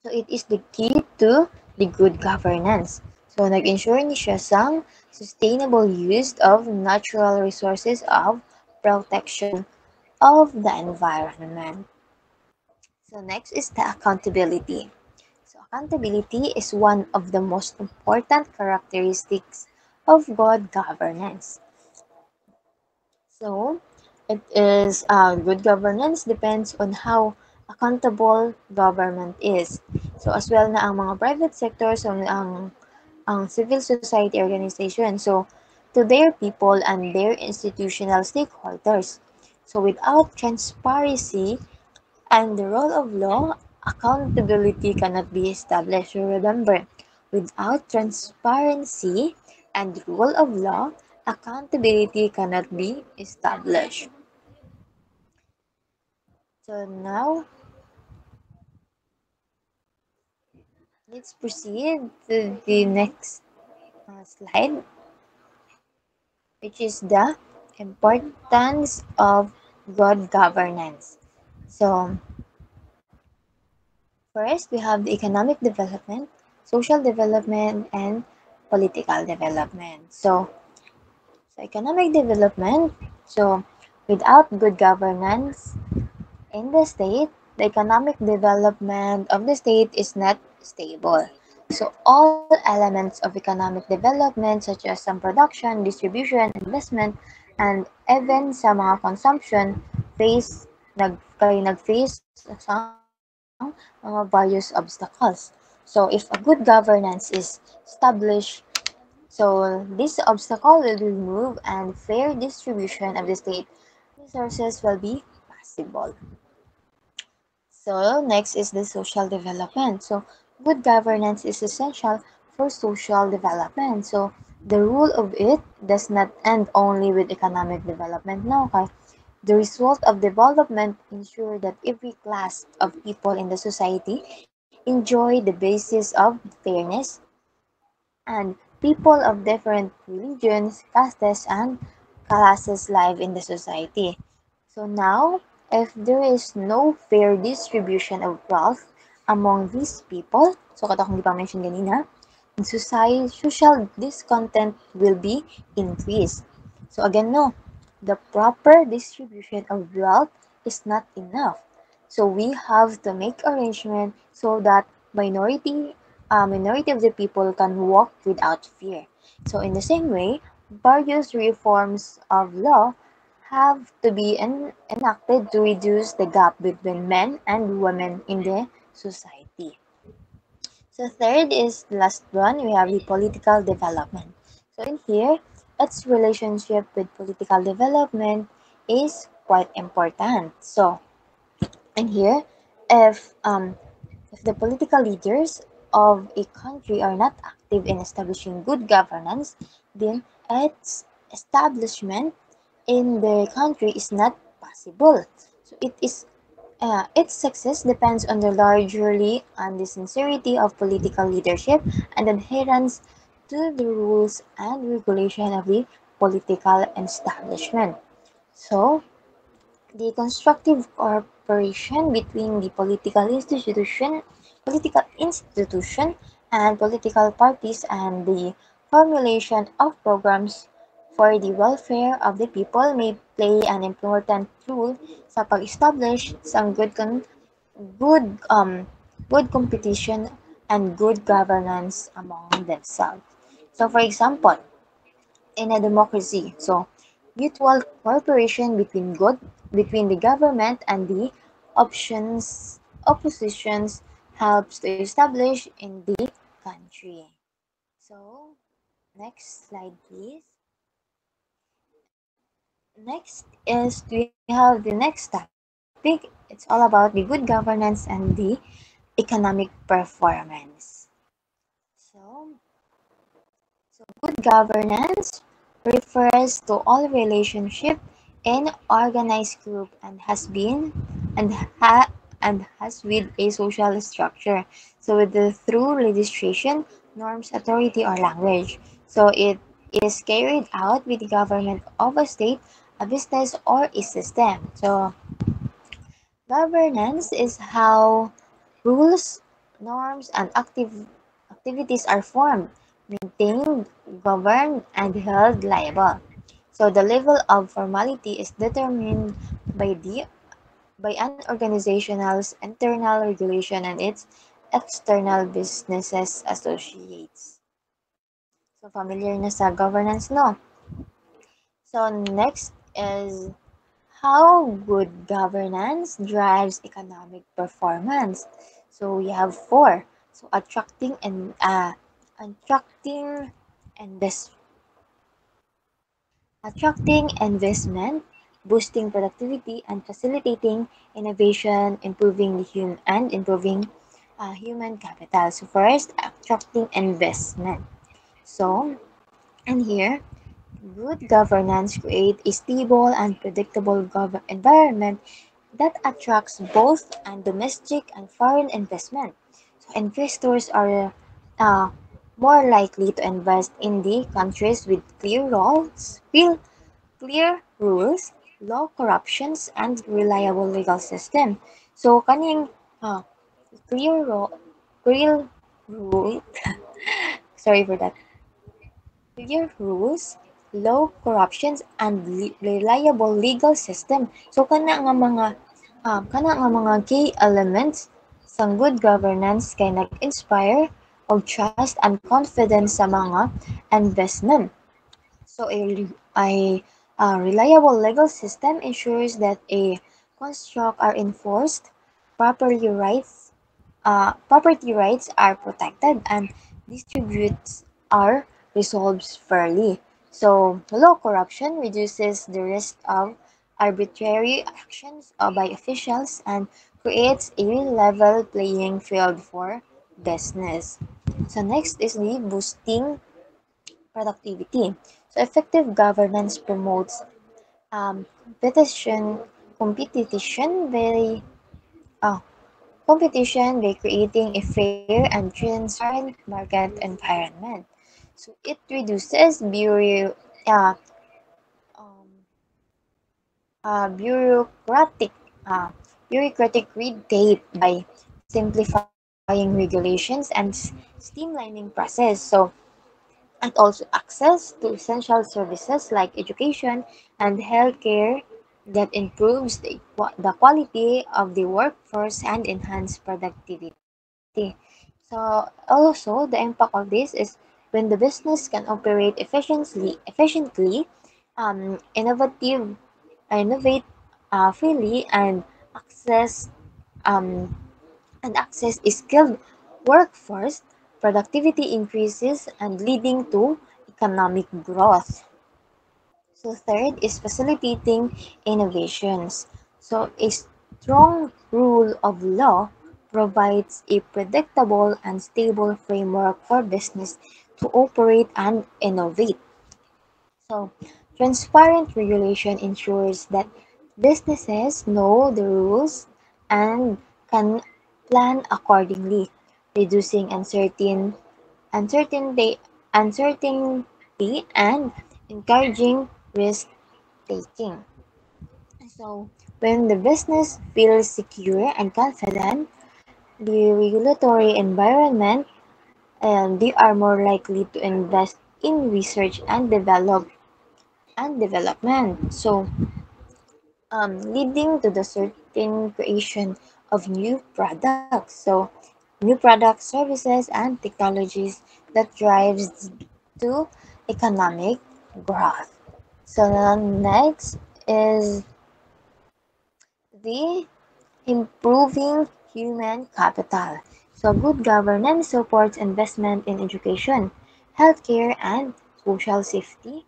So it is the key to the good governance. So nag-ensure ni siya sang sustainable use of natural resources of protection of the environment. So next is the accountability. So accountability is one of the most important characteristics of good governance. So it is good governance depends on how accountable government is. So as well na ang mga private sectors ang civil society organization. So to their people and their institutional stakeholders. So without transparency and the rule of law, accountability cannot be established. So remember, without transparency and the rule of law, accountability cannot be established. So now, let's proceed to the next slide, which is the importance of good governance. So, first, we have the economic development, social development, and political development. So So economic development. So without good governance in the state, the economic development of the state is not stable. So all elements of economic development such as some production, distribution, investment, and even sa mga consumption face nag-face sa various obstacles. So if a good governance is established, so this obstacle will be removed and fair distribution of the state resources will be possible. So next is the social development. So good governance is essential for social development. So the rule of it does not end only with economic development. No, okay? The result of development ensure that every class of people in the society enjoy the basis of fairness, and people of different religions, castes, and classes live in the society. So now, if there is no fair distribution of wealth among these people, so katong di pa mention ganina, society, social discontent will be increased. So again, no, the proper distribution of wealth is not enough. So we have to make arrangement so that minority of the people can walk without fear. So in the same way, various reforms of law have to be enacted to reduce the gap between men and women in the society. So third is the last one, we have the political development. So in here, its relationship with political development is quite important. So in here, if if the political leaders of a country are not active in establishing good governance, then its establishment in the country is not possible. So its success depends on the largely on the sincerity of political leadership and adherence to the rules and regulation of the political establishment. So, the constructive cooperation between the political institution and political parties and the formulation of programs for the welfare of the people may play an important role sa pag-establish ng good good competition and good governance among themselves. So for example, in a democracy, so mutual cooperation between the government and the oppositions helps to establish in the country. So next slide please. Next is we have the next topic. It's all about the good governance and the economic performance. So, so good governance refers to all relationship in organized group and and ha, and has with a social structure. So with the through legislation, norms, authority, or language. So it is carried out with the government of a state, a business, or a system. So governance is how rules, norms, and activities are formed, maintained, governed, and held liable. So the level of formality is determined by an organization's internal regulation and its external businesses associates. So familiar na sa governance, no? So next is how good governance drives economic performance. So we have four. So attracting invest attracting investment, boosting productivity, and facilitating innovation, improving human capital. So first, attracting investment. So, and here, good governance create a stable and predictable environment that attracts both domestic and foreign investment. So investors are uh, more likely to invest in the countries with clear rules, low corruptions, and reliable legal system. So kaning uh, clear ro- clear rule sorry for that clear rules, low corruptions and reliable legal system. So kana nga mga key elements sa good governance kay nag-inspire og trust and confidence sa mga investment. So a reliable legal system ensures that a construct are enforced, property rights property rights are protected, and disputes are resolved fairly. So, low corruption reduces the risk of arbitrary actions by officials and creates a level playing field for business. So, next is the boosting productivity. So, effective governance promotes um, competition, competition by uh, competition by creating a fair and transparent market environment. So it reduces uh, um, bureaucratic uh, bureaucratic red tape by simplifying regulations and streamlining process. So and also access to essential services like education and healthcare that improves the quality of the workforce and enhance productivity. So also the impact of this is when the business can operate efficiently, innovative, innovate freely, access um, access a skilled workforce, productivity increases and leading to economic growth. So third is facilitating innovations. So a strong rule of law provides a predictable and stable framework for business to operate and innovate. So transparent regulation ensures that businesses know the rules and can plan accordingly, reducing uncertainty, uncertainty and encouraging risk taking. So, when the business feels secure and confident, the regulatory environment and they are more likely to invest in research and development. So, leading to the certain creation of new products. So, new products, services, and technologies that drives to economic growth. So, next is the improving human capital. So, good governance supports investment in education, healthcare, and social safety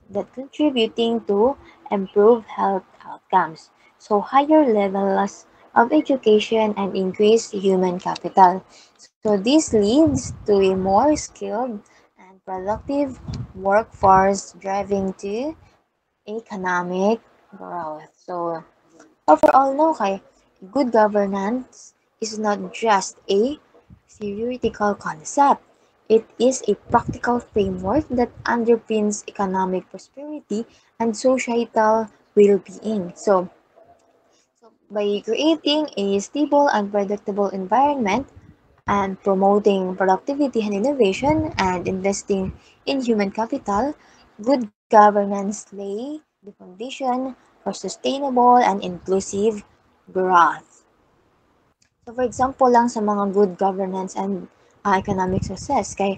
that contributing to improved health outcomes. So, higher levels of education and increased human capital. So, this leads to a more skilled and productive workforce driving to economic growth. So, overall, no, kay good governance is not just a theoretical concept. It is a practical framework that underpins economic prosperity and societal well-being. So by creating a stable and predictable environment and promoting productivity and innovation and investing in human capital, good governance lay the foundation for sustainable and inclusive growth. So for example lang sa mga good governance and economic success kay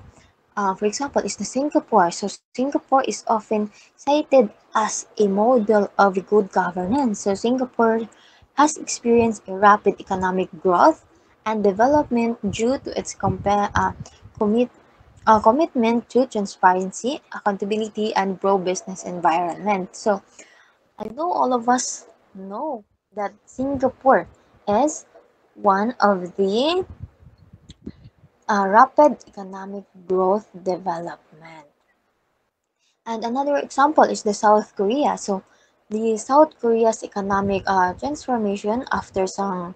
for example is the Singapore. So Singapore is often cited as a model of good governance. So Singapore has experienced a rapid economic growth and development due to its commit, commitment to transparency, accountability, and pro-business environment. So I know all of us know that Singapore is one of the rapid economic growth development. And another example is the South Korea. So the South Korea's economic transformation after sang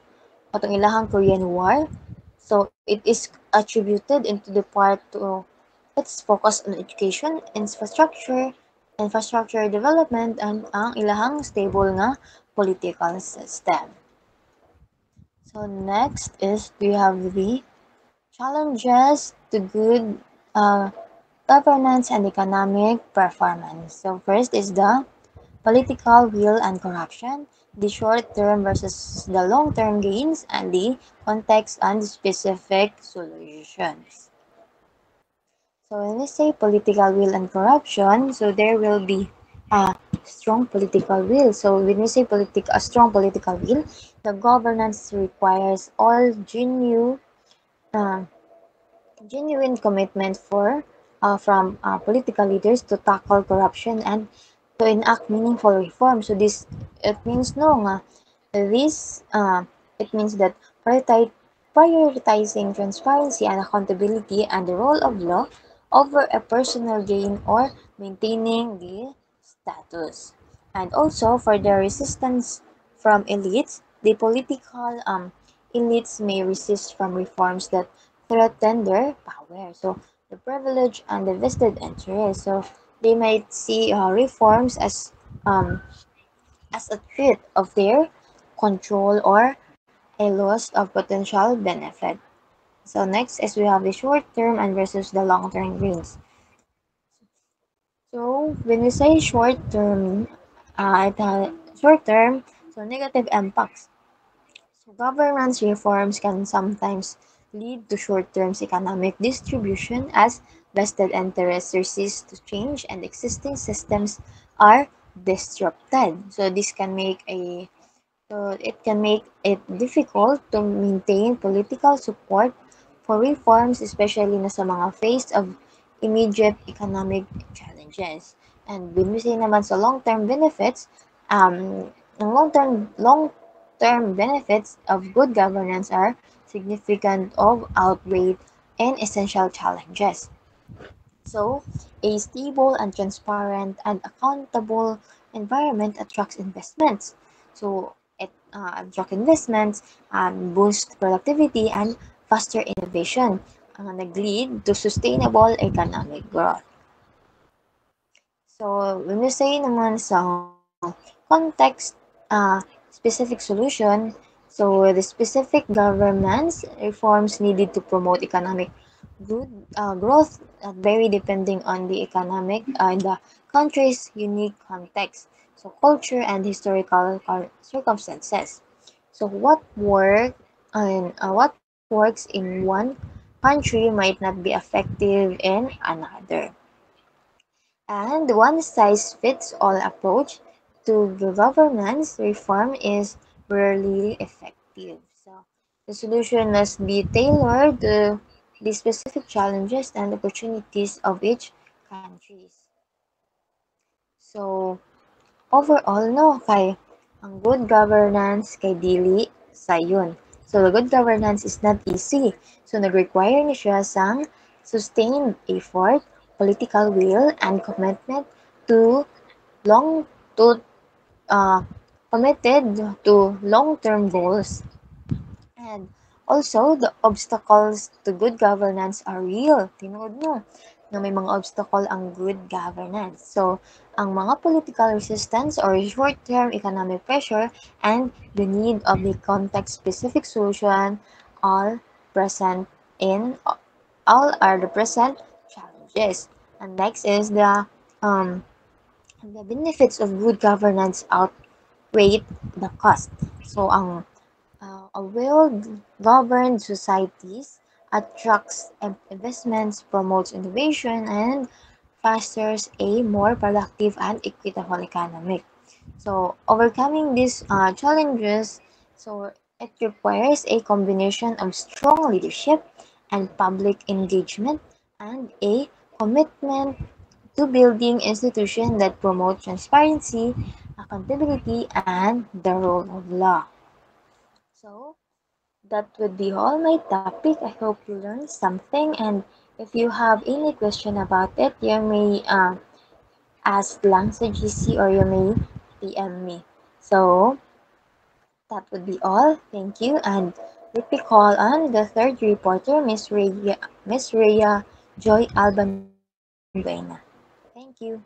atong ilahang Korean War. So it is attributed into the part to its focus on education, infrastructure development, and ang ilahang stable nga political system. So next is we have the challenges to good governance and economic performance. So first is the political will and corruption, the short-term versus the long-term gains, and the context and specific solutions. So when we say political will and corruption, so there will be a strong political will. So when we say a strong political will, the governance requires all uh, genuine commitment from political leaders to tackle corruption and to enact meaningful reform. So this it means no nga this it means that prioritizing transparency and accountability and the role of law over a personal gain or maintaining the status. And also for the resistance from elites, the political elites may resist from reforms that threaten their power. So the privilege and the vested interest. So they might see reforms as a threat of their control or a loss of potential benefit. So next is we have the short term and versus the long term gains. So when we say short term, so negative impacts. So governance reforms can sometimes lead to short-term economic distribution as vested interests resist to change and existing systems are disrupted. So it can make it difficult to maintain political support for reforms, especially na sa mga face of immediate economic challenges. And when we say naman sa long-term benefits, ang long-term benefits of good governance are significant of outweigh and essential challenges. So, a stable and transparent and accountable environment attracts investments. So, it attracts investments, boosts productivity, and faster innovation, nag-lead to sustainable economic growth. So, when we say naman sa context, specific solution, so the specific governance reforms needed to promote economic growth vary depending on the economic the country's unique context, so culture and historical circumstances. So what works in one country might not be effective in another. And one size fits all approach to governance reform is rarely effective. So the solution must be tailored to the specific challenges and opportunities of each country. So overall no kay ang good governance kay dili sayon. So the good governance is not easy. So nag-require ni siya sang sustained effort, political will, and commitment to long to committed to long-term goals. And also, the obstacles to good governance are real. Tinood mo na may mga obstacle ang good governance. So, ang mga political resistance or short-term economic pressure and the need of the context-specific solution all present in all are the present challenges. And next is the benefits of good governance outweigh the cost. So, a well-governed societies attracts investments, promotes innovation, and fosters a more productive and equitable economy. So, overcoming these challenges, so it requires a combination of strong leadership and public engagement and a commitment to building institutions that promote transparency, accountability, and the rule of law. So, that would be all my topic. I hope you learned something, and if you have any question about it, you may ask lang sa GC or you may PM me. So, that would be all. Thank you, and let me call on the third reporter, Miss Rhea Joy Alban Buena. Thank you.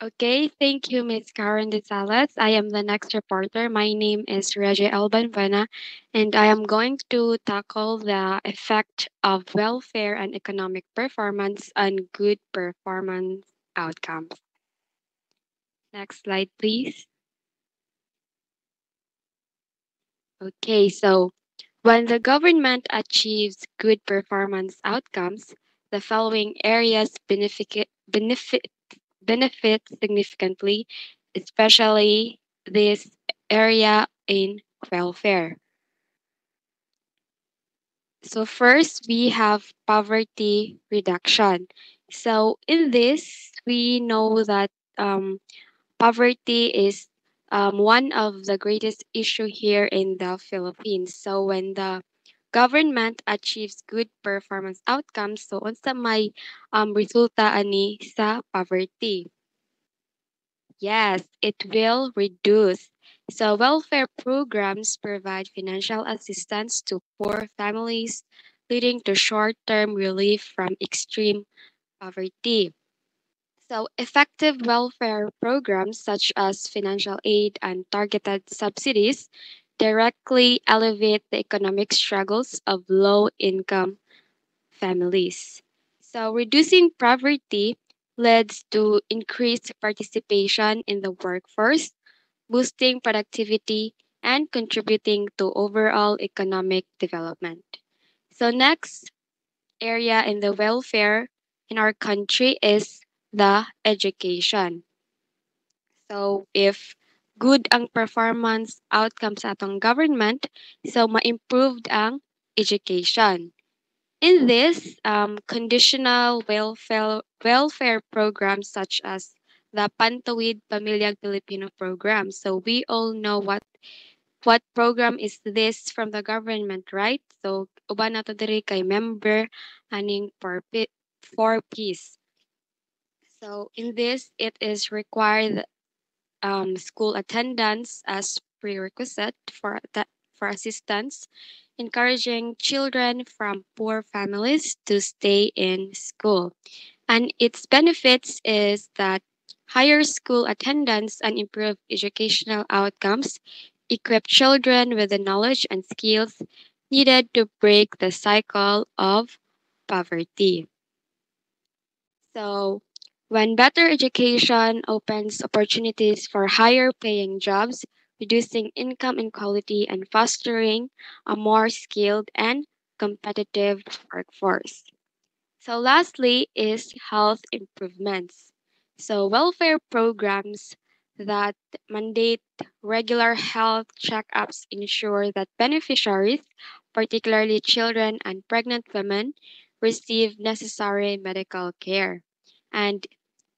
Okay, thank you, Ms. Karen De Salas. I am the next reporter. My name is Reggie Albanvana, and I am going to tackle the effect of welfare and economic performance on good performance outcomes. Next slide, please. Okay, so when the government achieves good performance outcomes, the following areas benefit significantly, especially this area in welfare. So first, we have poverty reduction. So in this, we know that poverty is one of the greatest issue here in the Philippines. So when the government achieves good performance outcomes, so unsa may resulta ani sa poverty? Yes, it will reduce. So, welfare programs provide financial assistance to poor families, leading to short term relief from extreme poverty. So, effective welfare programs such as financial aid and targeted subsidies directly elevate the economic struggles of low income families. So, reducing poverty leads to increased participation in the workforce, boosting productivity, and contributing to overall economic development. So, next area in the welfare in our country is the education. So, if good ang performance outcomes atong government, so ma-improved ang education. In this, conditional welfare programs such as the Pantawid Pamilyang Pilipino program. So we all know what program is this from the government, right? So uban nato diri kay member aning for peace. So in this, it is required school attendance as prerequisite for assistance, encouraging children from poor families to stay in school. And its benefits is that higher school attendance and improved educational outcomes equip children with the knowledge and skills needed to break the cycle of poverty. So, when better education opens opportunities for higher paying jobs, reducing income inequality and fostering a more skilled and competitive workforce. So, lastly, is health improvements. So, welfare programs that mandate regular health checkups ensure that beneficiaries, particularly children and pregnant women, receive necessary medical care. And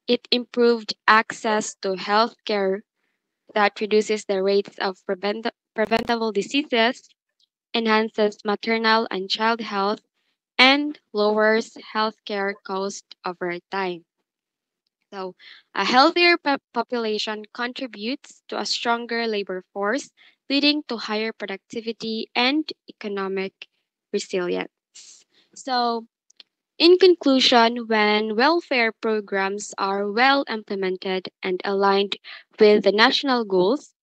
it improved access to health care that reduces the rates of preventable diseases, enhances maternal and child health, and lowers healthcare costs over time. So, a healthier population contributes to a stronger labor force, leading to higher productivity and economic resilience. So, in conclusion, when welfare programs are well implemented and aligned with the national goals,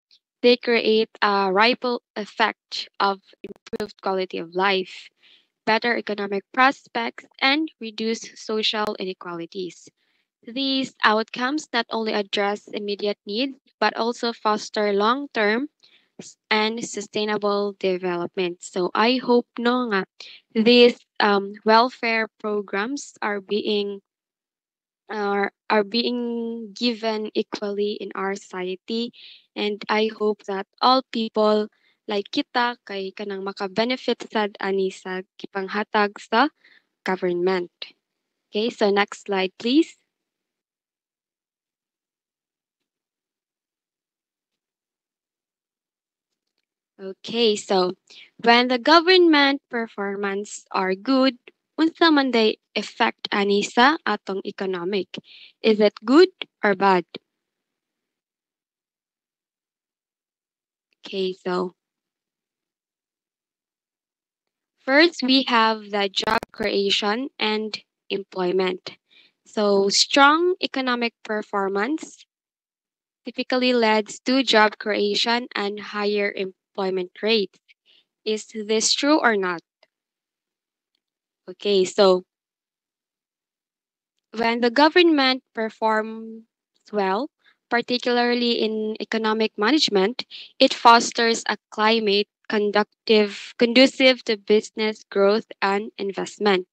they create a ripple effect of improved quality of life, better economic prospects, and reduce social inequalities. These outcomes not only address immediate needs but also foster long term and sustainable development. So I hope no nga these welfare programs are being given equally in our society, and I hope that all people like kita kay kanang maka-benefit sad ani sa gipanghatag sa government. Okay, so next slide please. Okay, so when the government performance are good, unsa man day effect ani sa atong economic? Is it good or bad? Okay, so first we have the job creation and employment. So strong economic performance typically leads to job creation and higher employment rates. Is this true or not? Okay, so when the government performs well, particularly in economic management, it fosters a climate conducive to business growth and investment.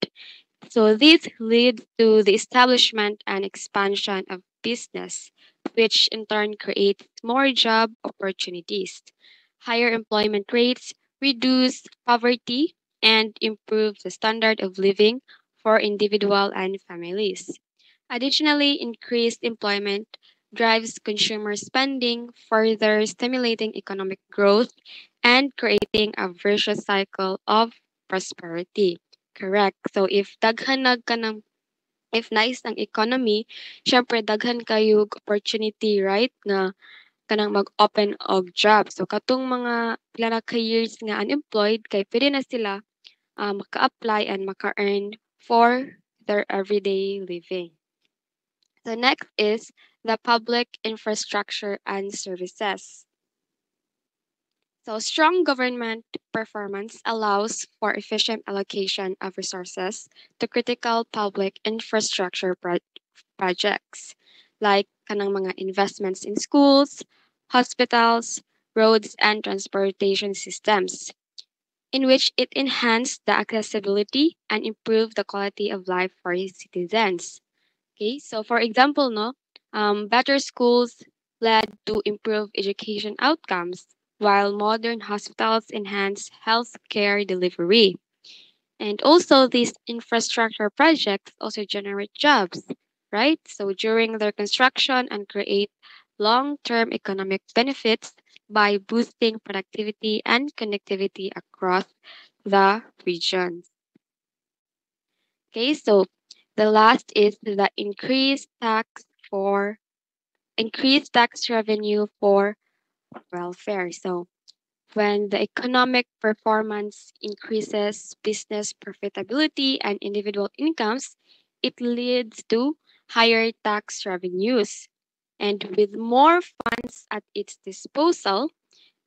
So this leads to the establishment and expansion of business, which in turn creates more job opportunities. Higher employment rates reduce poverty and improve the standard of living for individual and families. Additionally, increased employment drives consumer spending, further stimulating economic growth and creating a virtuous cycle of prosperity. Correct. So if if nice ang economy, syempre daghan kayo opportunity, right, na kanang mag-open og job. So katong mga pila na ka years nga unemployed kay pwede na sila maka-apply and maka-earn for their everyday living. The next is the public infrastructure and services. So, strong government performance allows for efficient allocation of resources to critical public infrastructure projects like kanang mga investments in schools, hospitals, roads, and transportation systems, in which it enhanced the accessibility and improved the quality of life for its citizens. Okay, so for example, no, better schools led to improved education outcomes, while modern hospitals enhance healthcare delivery. And also, these infrastructure projects also generate jobs, right? So during their construction and create long-term economic benefits by boosting productivity and connectivity across the region. Okay, so the last is the increased tax revenue for welfare. So when the economic performance increases business profitability and individual incomes, it leads to higher tax revenues. And with more funds at its disposal,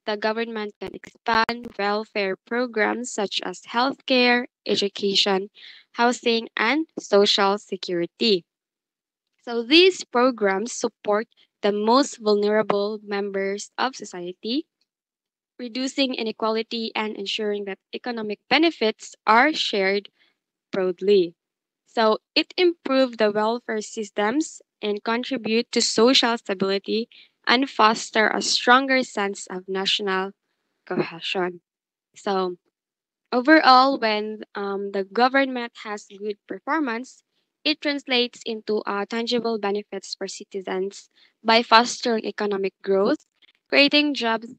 the government can expand welfare programs such as healthcare, education, housing, and social security. So these programs support the most vulnerable members of society, reducing inequality and ensuring that economic benefits are shared broadly. So it improves the welfare systems and contribute to social stability and foster a stronger sense of national cohesion. So overall, when the government has good performance, it translates into tangible benefits for citizens by fostering economic growth, creating jobs,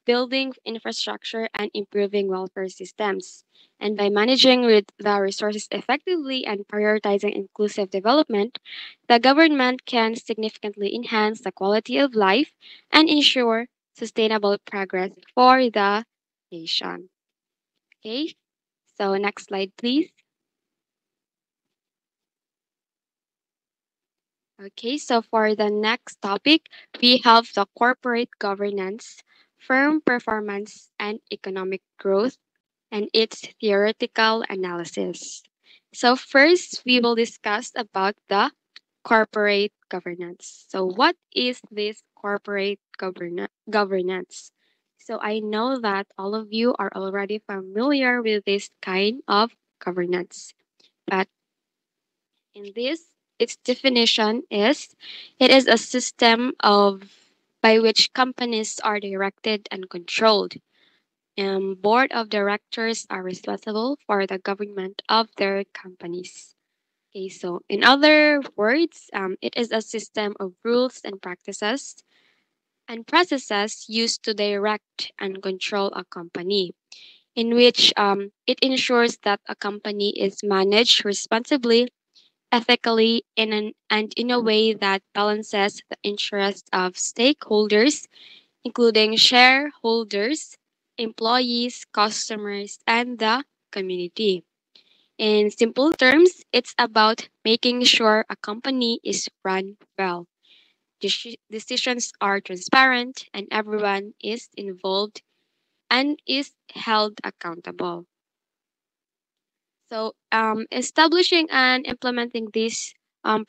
building infrastructure, and improving welfare systems. And by managing the resources effectively and prioritizing inclusive development, the government can significantly enhance the quality of life and ensure sustainable progress for the nation. Okay, so next slide, please. Okay, so for the next topic, we have the corporate governance, firm performance, and economic growth, and its theoretical analysis. So first, we will discuss about the corporate governance. So what is this corporate governance? So I know that all of you are already familiar with this kind of governance, but in this, its definition is it is a system of by which companies are directed and controlled. Board of directors are responsible for the government of their companies. Okay, so in other words, it is a system of rules and practices and processes used to direct and control a company, in which it ensures that a company is managed responsibly, ethically, and in a way that balances the interests of stakeholders, including shareholders, employees, customers, and the community. In simple terms, it's about making sure a company is run well. decisions are transparent and everyone is involved and is held accountable. So, establishing and implementing these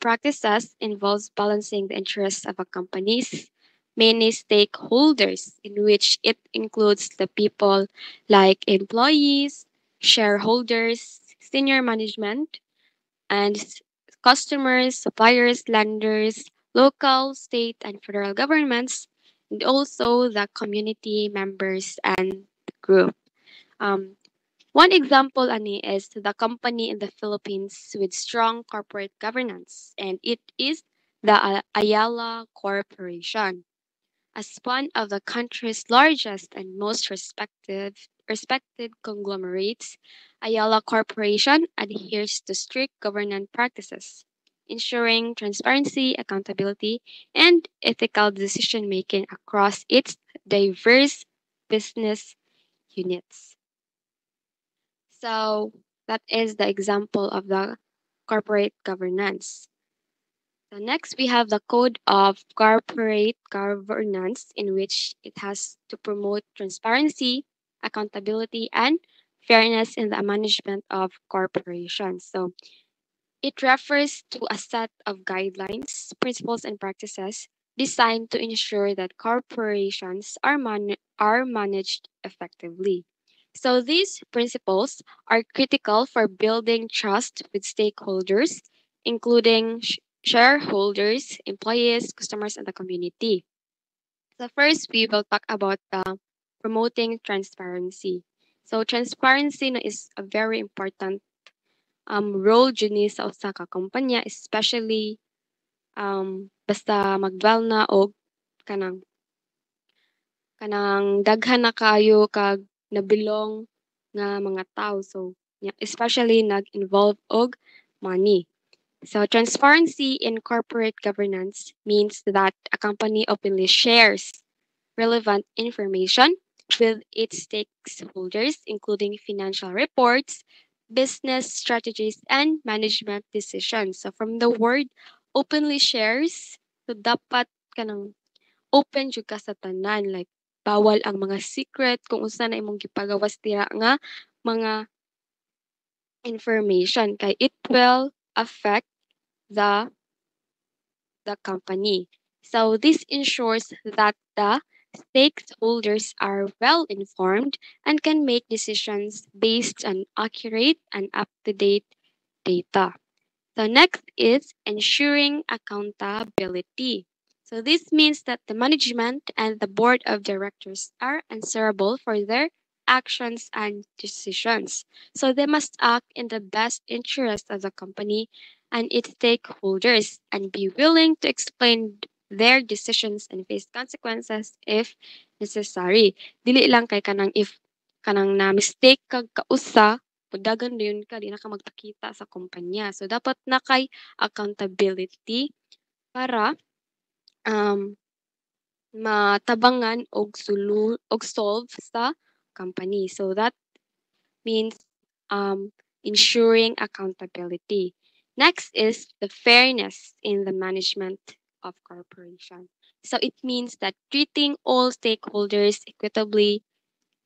practices involves balancing the interests of a company's many stakeholders, in which it includes the people like employees, shareholders, senior management, and customers, suppliers, lenders, local, state, and federal governments, and also the community members and group. Um, One example, Ani, is the company in the Philippines with strong corporate governance, and it is the Ayala Corporation. As one of the country's largest and most respected conglomerates, Ayala Corporation adheres to strict governance practices, ensuring transparency, accountability, and ethical decision making across its diverse business units. So that is the example of the corporate governance. So next we have the code of corporate governance, in which it has to promote transparency, accountability, and fairness in the management of corporations. So it refers to a set of guidelines, principles, and practices designed to ensure that corporations are managed effectively. So these principles are critical for building trust with stakeholders, including shareholders, employees, customers, and the community. So first, we will talk about promoting transparency. So transparency no, is a very important role jud sa usa ka kumpanya, especially basta magdwell na og kanang daghan na kaayo kag nabilong nga mga tao. So especially nag-involve og money. So transparency in corporate governance means that a company openly shares relevant information with its stakeholders, including financial reports, business strategies, and management decisions. So from the word openly shares, so dapat kanang open jud ka sa tanan, like bawal ang mga secret kung unsa na imong gipagawas tira nga mga information, kay it will affect the company. So this ensures that the stakeholders are well informed and can make decisions based on accurate and up-to-date data. So next is ensuring accountability. So this means that the management and the board of directors are answerable for their actions and decisions. So they must act in the best interest of the company and its stakeholders and be willing to explain their decisions and face consequences if necessary. Dili lang kay kanang if kanang na mistake kag kausa pagdagan yun ka, di na ka magpakita sa kumpanya. So, dapat na kay accountability para um, matabangan og solve sa company. So, that means ensuring accountability. Next is the fairness in the management of corporation. So, it means that treating all stakeholders equitably,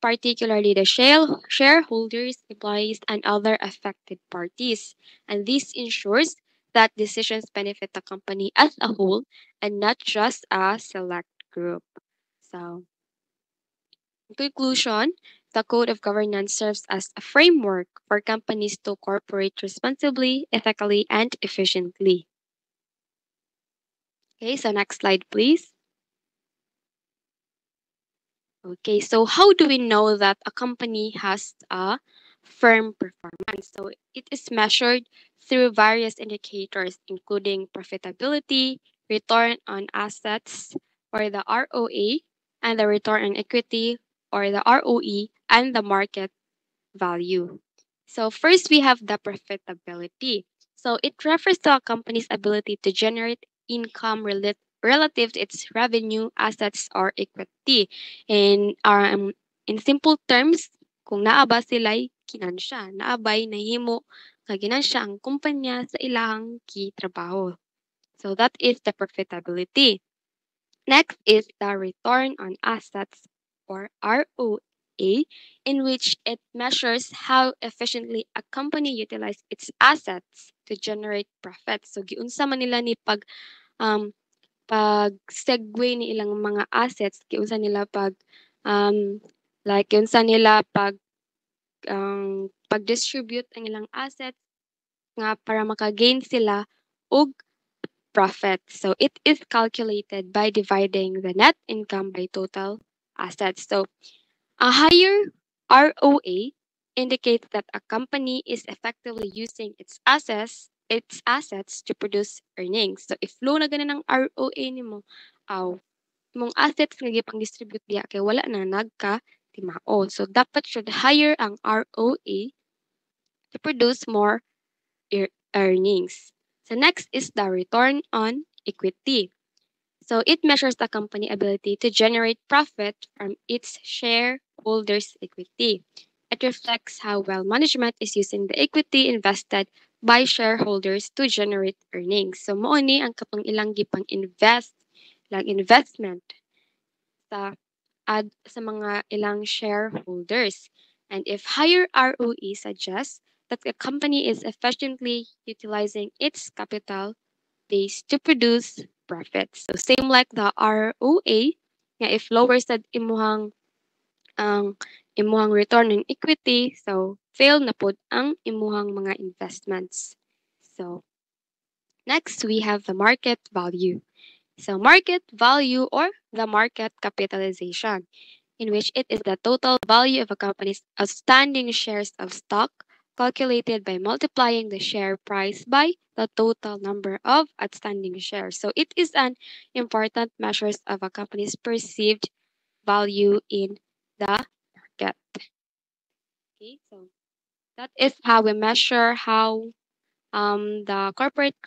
particularly the shareholders, employees, and other affected parties. And this ensures that decisions benefit the company as a whole and not just a select group. So, in conclusion, the Code of Governance serves as a framework for companies to cooperate responsibly, ethically, and efficiently. Okay, so next slide, please. Okay, so how do we know that a company has a firm performance? So it is measured through various indicators, including profitability, return on assets, or the ROA, and the return on equity, or the ROE, and the market value. So first we have the profitability. So it refers to a company's ability to generate income relative to its revenue, assets, or equity. In simple terms, kung naaba sila'y kinansya, naabay nahimo nga ginansya ang kumpanya sa ilang kitrabaho. So that is the profitability. Next is the return on assets or ROA, in which it measures how efficiently a company utilizes its assets to generate profits. So giunsa man nila ni um pag-segue ni ilang mga assets, giunsa nila um giunsa nila pag-distribute ang ilang assets nga para maka-gain sila og profit. So it is calculated by dividing the net income by total assets. So a higher ROA indicates that a company is effectively using its assets to produce earnings. So if low na ganin ang ROA nimo, aw mong assets nga gipang distribute diha kay wala na nagka timao. So dapat should higher ang ROA to produce more earnings. So next is the return on equity. So it measures the company ability to generate profit from its shareholders' equity. It reflects how well management is using the equity invested by shareholders to generate earnings. So mo ni ang kapang ilang gipang investment sa sa mga ilang shareholders. And if higher ROE suggests that the company is efficiently utilizing its capital base to produce profits. So same like the ROA, nga if lower sad ang imuhang return on equity, so fail na pod ang imuhang mga investments. So next we have the market value. So market value or the market capitalization, in which it is the total value of a company's outstanding shares of stock calculated by multiplying the share price by the total number of outstanding shares. So it is an important measure of a company's perceived value in the market. Okay, so that is how we measure how the corporate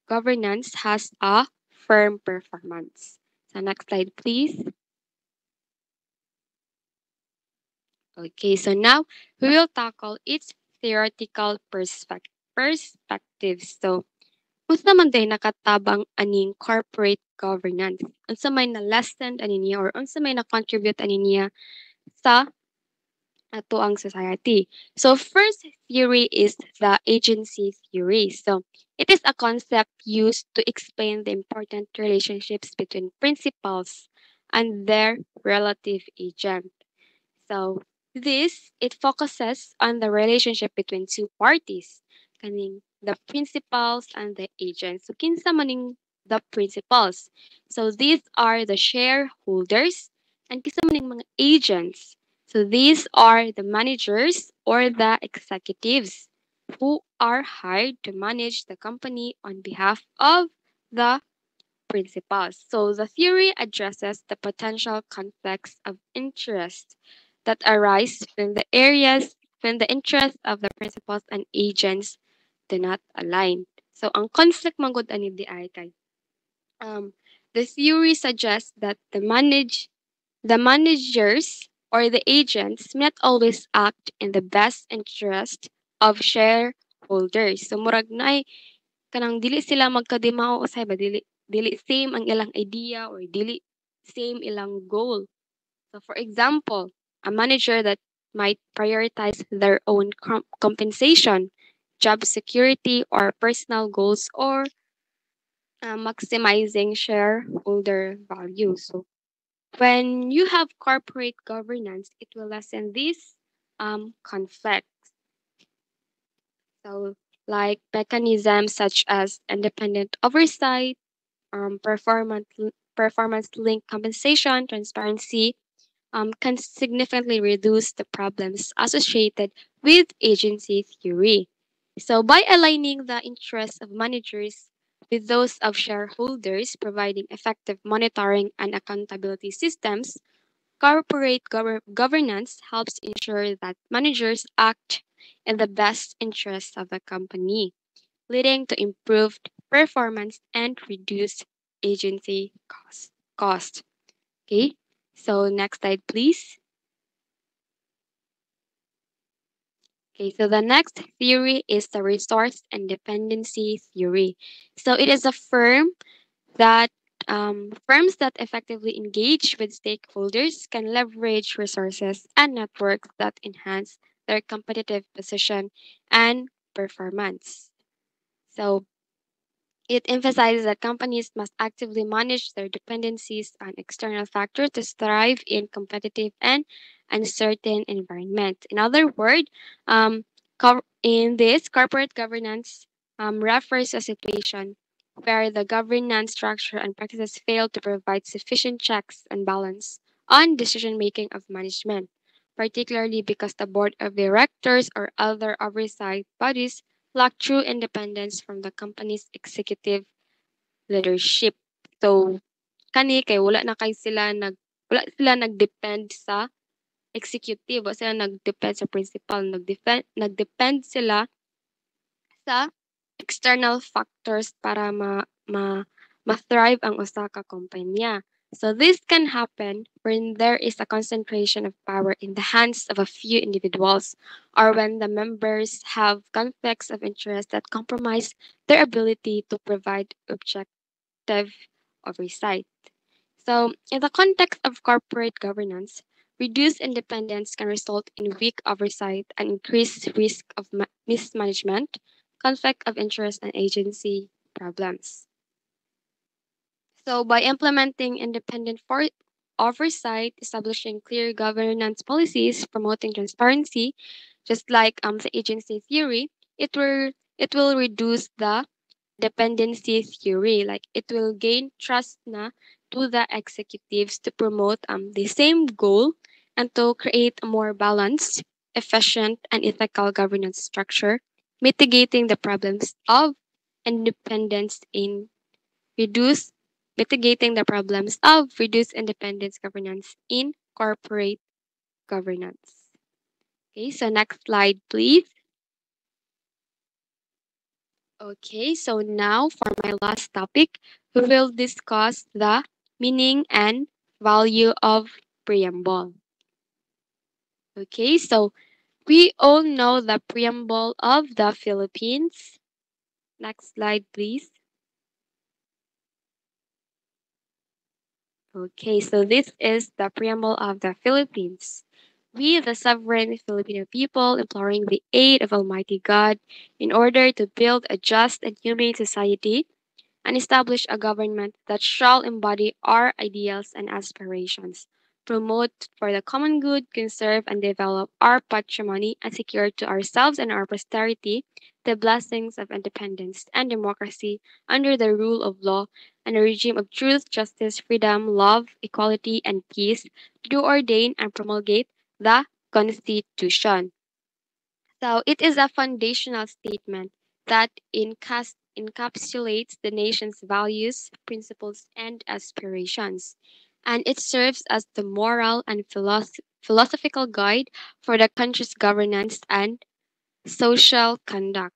governance has a firm performance. So next slide, please. Okay, so now we will tackle its theoretical perspectives. So, unsa man day nakatabang aning corporate governance? Unsa may na lesson ani niya or unsa may na contribute ani niya sa ato ang society? So, first theory is the agency theory. So, it is a concept used to explain the important relationships between principals and their relative agent. So it focuses on the relationship between two parties, kaning the principals and the agents. So kinsa maning the principals. So these are the shareholders and kinsa maning mga agents. So these are the managers or the executives who are hired to manage the company on behalf of the principals. So the theory addresses the potential conflicts of interest that arise when the interests of the principals and agents do not align. So ang conflict man gud ani di ay kay the theory suggests that the managers or the agents may not always act in the best interest of shareholders. So murag na kanang dili sila magkadimaw usay ba dili same ang ilang idea or dili same ilang goal. So for example, a manager that might prioritize their own compensation, job security, or personal goals, or maximizing shareholder value. So when you have corporate governance, it will lessen these conflicts. So like mechanisms such as independent oversight, performance-linked compensation, transparency, can significantly reduce the problems associated with agency theory. So, by aligning the interests of managers with those of shareholders, providing effective monitoring and accountability systems, corporate governance helps ensure that managers act in the best interests of the company, leading to improved performance and reduced agency cost. Okay, so next slide, please. Okay, so the next theory is the resource and dependency theory. So it is a firm that firms that effectively engage with stakeholders can leverage resources and networks that enhance their competitive position and performance. So, it emphasizes that companies must actively manage their dependencies on external factors to thrive in competitive and uncertain environment. In other words, in this, corporate governance refers to a situation where the governance structure and practices fail to provide sufficient checks and balance on decision making of management, particularly because the board of directors or other oversight bodies lack true independence from the company's executive leadership. So, kani kay wala sila nagdepend sa executive, wala sila nagdepend sa principal, nagdepend sila sa external factors para ma-thrive ang usa ka kumpanya. So this can happen when there is a concentration of power in the hands of a few individuals, or when the members have conflicts of interest that compromise their ability to provide objective oversight. So, in the context of corporate governance, reduced independence can result in weak oversight and increased risk of mismanagement, conflict of interest, and agency problems. So, by implementing independent oversight, establishing clear governance policies, promoting transparency, just like the agency theory, it will reduce the dependency theory. Like it will gain trust na to the executives to promote the same goal and to create a more balanced, efficient, and ethical governance structure, mitigating the problems of independence in reduce mitigating the problems of reduced independence governance in corporate governance. Okay, so next slide, please. Okay, so now for my last topic, we will discuss the meaning and value of preamble. Okay, so we all know the preamble of the Philippines. Next slide, please. Okay, so this is the preamble of the Philippines. We, the sovereign Filipino people, imploring the aid of Almighty God in order to build a just and humane society and establish a government that shall embody our ideals and aspirations, promote for the common good, conserve and develop our patrimony, and secure to ourselves and our posterity the blessings of independence and democracy under the rule of law and a regime of truth, justice, freedom, love, equality, and peace, do ordain and promulgate the Constitution. So it is a foundational statement that encapsulates the nation's values, principles, and aspirations. And it serves as the moral and philosophical guide for the country's governance and social conduct.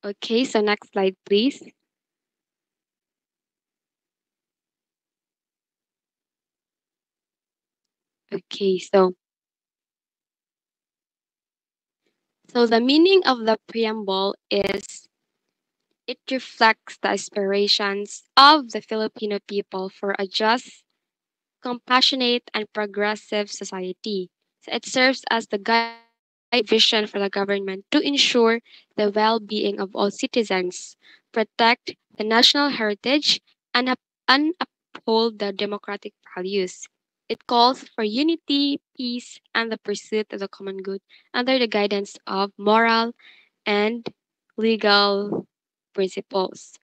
Okay, so next slide, please. Okay, so the meaning of the preamble is it reflects the aspirations of the Filipino people for a just, compassionate, and progressive society. So it serves as the guide vision for the government to ensure the well-being of all citizens, protect the national heritage, and uphold the democratic values. It calls for unity, peace, and the pursuit of the common good under the guidance of moral and legal principles.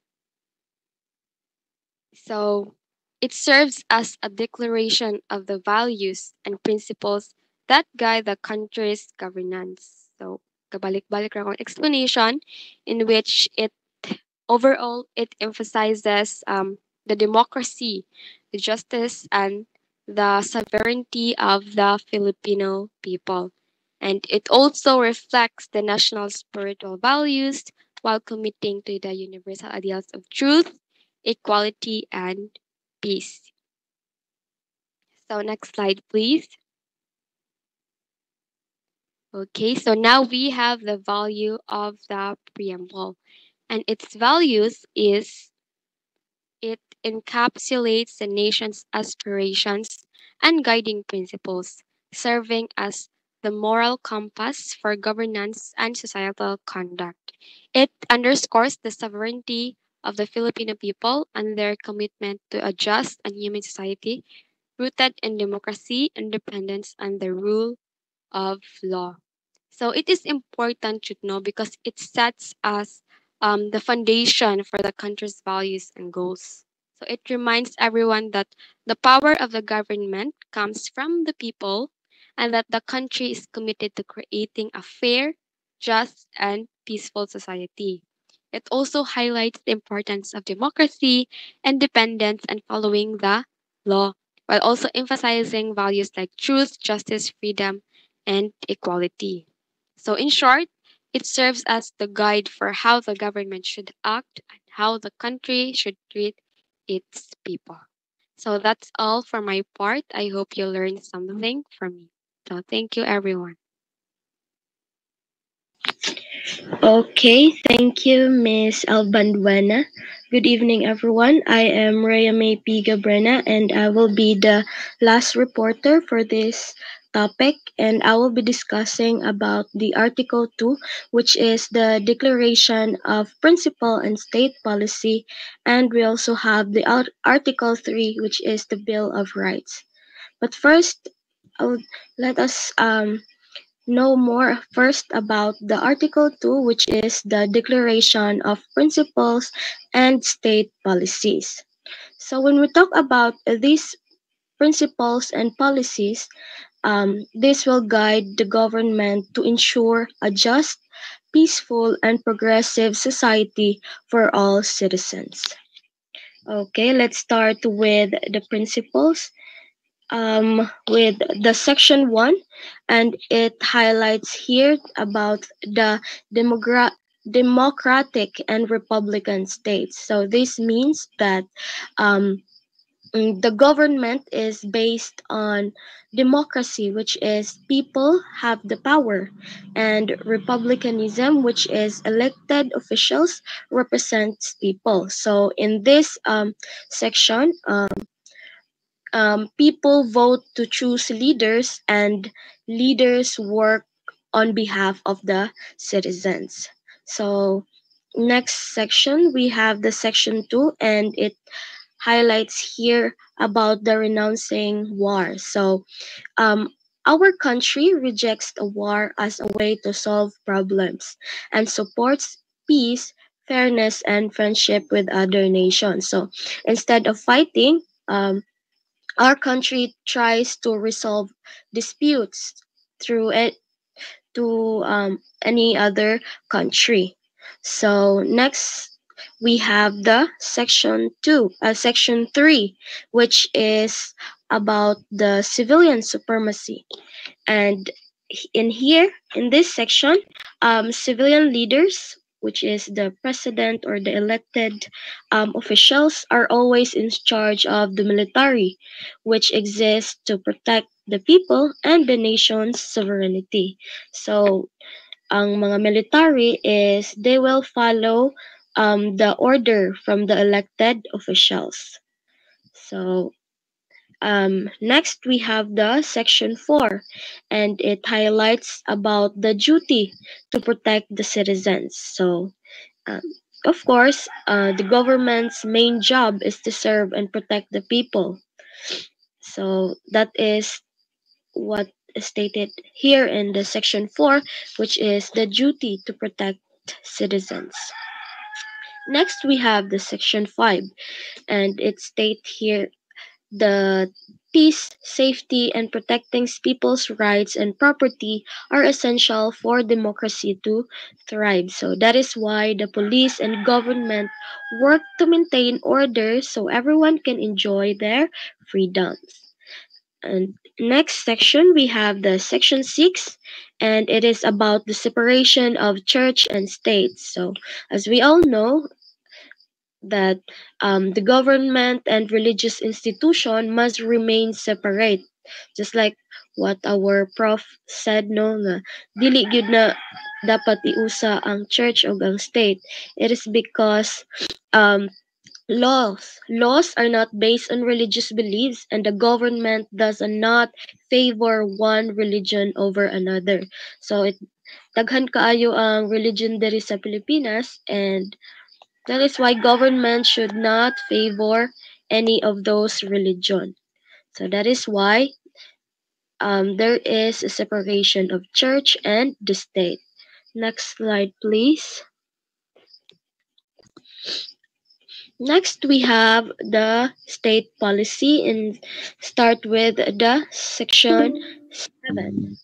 So it serves as a declaration of the values and principles that guide the country's governance. So kabalik-balik ra akong explanation in which it emphasizes the democracy, the justice, and the sovereignty of the Filipino people. And it also reflects the national spiritual values while committing to the universal ideals of truth, equality, and peace. So next slide, please. Okay, so now we have the value of the preamble. and its values is it encapsulates the nation's aspirations and guiding principles, serving as the moral compass for governance and societal conduct. It underscores the sovereignty of the Filipino people and their commitment to a just and human society rooted in democracy, independence, and the rule of law. So it is important to know because it sets us the foundation for the country's values and goals. So it reminds everyone that the power of the government comes from the people and that the country is committed to creating a fair, just, and peaceful society. It also highlights the importance of democracy, independence, and following the law, while also emphasizing values like truth, justice, freedom, and equality. So, in short, it serves as the guide for how the government should act and how the country should treat its people. So, that's all for my part. I hope you learned something from me. So, thank you, everyone. Okay, thank you, Miss Albanduena. Good evening, everyone. I am Rhea May P. Gabrena, and I will be the last reporter for this topic, and I will be discussing about the Article 2, which is the Declaration of Principle and State Policy, and we also have the Article 3, which is the Bill of Rights. But first, let us know more first about the Article 2, which is the Declaration of Principles and State Policies. So when we talk about these principles and policies, this will guide the government to ensure a just, peaceful, and progressive society for all citizens. Okay, let's start with the principles. With the section 1, and it highlights here about the democratic and republican states. So this means that um, the government is based on democracy, which is people have the power, and republicanism, which is elected officials represents people. So in this section, people vote to choose leaders, and leaders work on behalf of the citizens. So, next section, we have the section 2, and it highlights here about the renouncing war. So, our country rejects a war as a way to solve problems and supports peace, fairness, and friendship with other nations. So, instead of fighting, our country tries to resolve disputes through it to any other country. So next we have the section 3, which is about the civilian supremacy. And in here, in this section, civilian leaders, which is the president or the elected officials, are always in charge of the military, which exists to protect the people and the nation's sovereignty. So, ang mga military is they will follow the order from the elected officials. So, next, we have the section 4, and it highlights about the duty to protect the citizens. So, um, of course, the government's main job is to serve and protect the people. So that is what is stated here in the section 4, which is the duty to protect citizens. Next, we have the section 5, and it states here the peace, safety, and protecting people's rights and property are essential for democracy to thrive. So that is why the police and government work to maintain order so everyone can enjoy their freedoms. And next section, we have the section 6, and it is about the separation of church and state. So as we all know, that the government and religious institution must remain separate, just like what our prof said, no, nga dili gyud na dapat iusa ang church o ang state. It is because um laws are not based on religious beliefs, and the government does not favor one religion over another. So daghan kaayo ang religion diri sa Pilipinas, and that is why government should not favor any of those religion. So that is why there is a separation of church and the state. Next slide, please. Next, we have the state policy, and start with the section 7.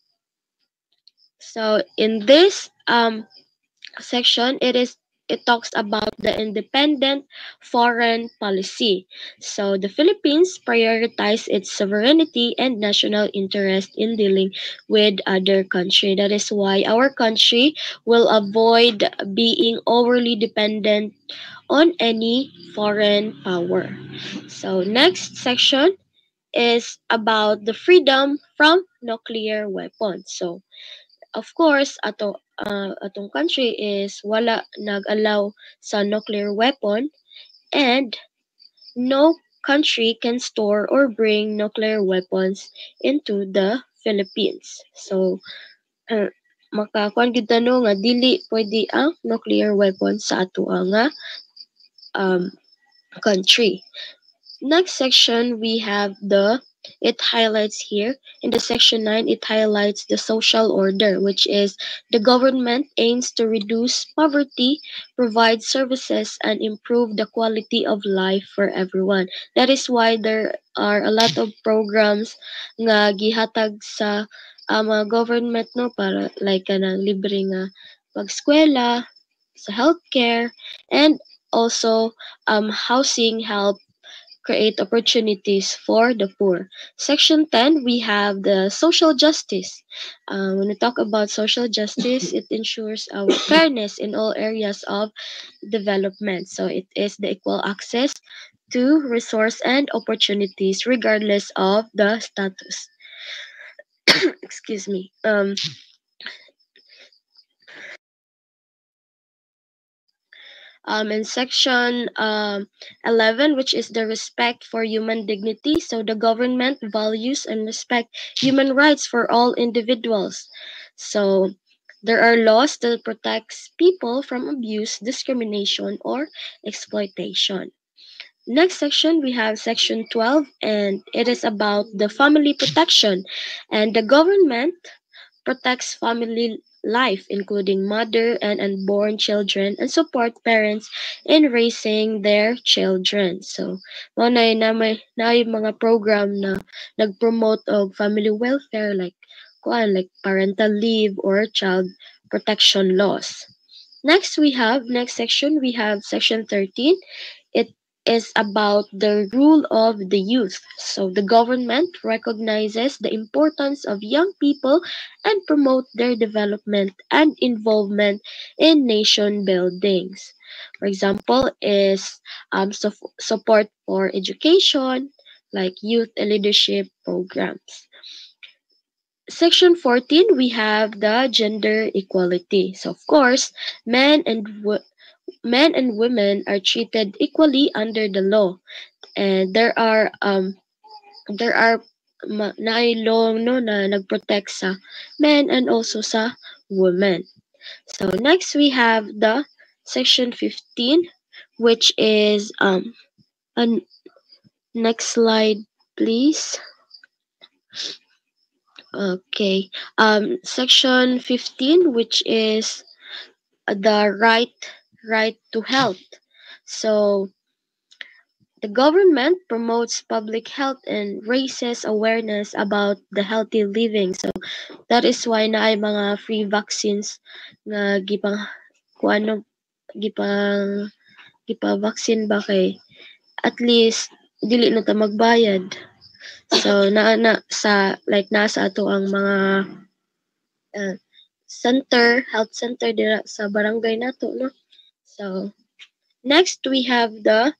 So in this section, it talks about the independent foreign policy. So the Philippines prioritize its sovereignty and national interest in dealing with other country. That is why our country will avoid being overly dependent on any foreign power. So next section is about the freedom from nuclear weapons. So of course, atong country is wala nag-allow sa nuclear weapon, and no country can store or bring nuclear weapons into the Philippines. So makakuan gyud tano nga dili pwede ang nuclear weapons sa ato nga country. Next section, we have it highlights here. In the section 9, it highlights the social order, which is the government aims to reduce poverty, provide services, and improve the quality of life for everyone. That is why there are a lot of programs nga gihatag sa mga government, no, para like kanang libre nga pagskwela, sa healthcare, and also housing help create opportunities for the poor. Section 10, we have the social justice. When we talk about social justice, it ensures our fairness in all areas of development. So it is the equal access to resource and opportunities regardless of the status. Excuse me. In section 11, which is the respect for human dignity. So the government values and respect human rights for all individuals. So there are laws that protects people from abuse, discrimination, or exploitation. Next section, we have section 12, and it is about the family protection. And the government protects family life, including mother and unborn children, and support parents in raising their children. So, may mga program na nag-promote og family welfare, like parental leave or child protection laws. Next section, we have section 13. It is about the rule of the youth. So the government recognizes the importance of young people and promote their development and involvement in nation buildings. For example, is support for education, like youth leadership programs. Section 14, we have the gender equality. So of course, men and women are treated equally under the law, and there are law, no, na nagprotect sa men and also sa women. So next, we have the section 15, which is next slide, please. Okay. Section 15, which is the right to health. So the government promotes public health and raises awareness about the healthy living. So that is why na ay mga free vaccines nga gipa-vaccine ba kay at least dili na ta magbayad. So nasa ato ang mga health center dira sa barangay nato, no. So next, we have the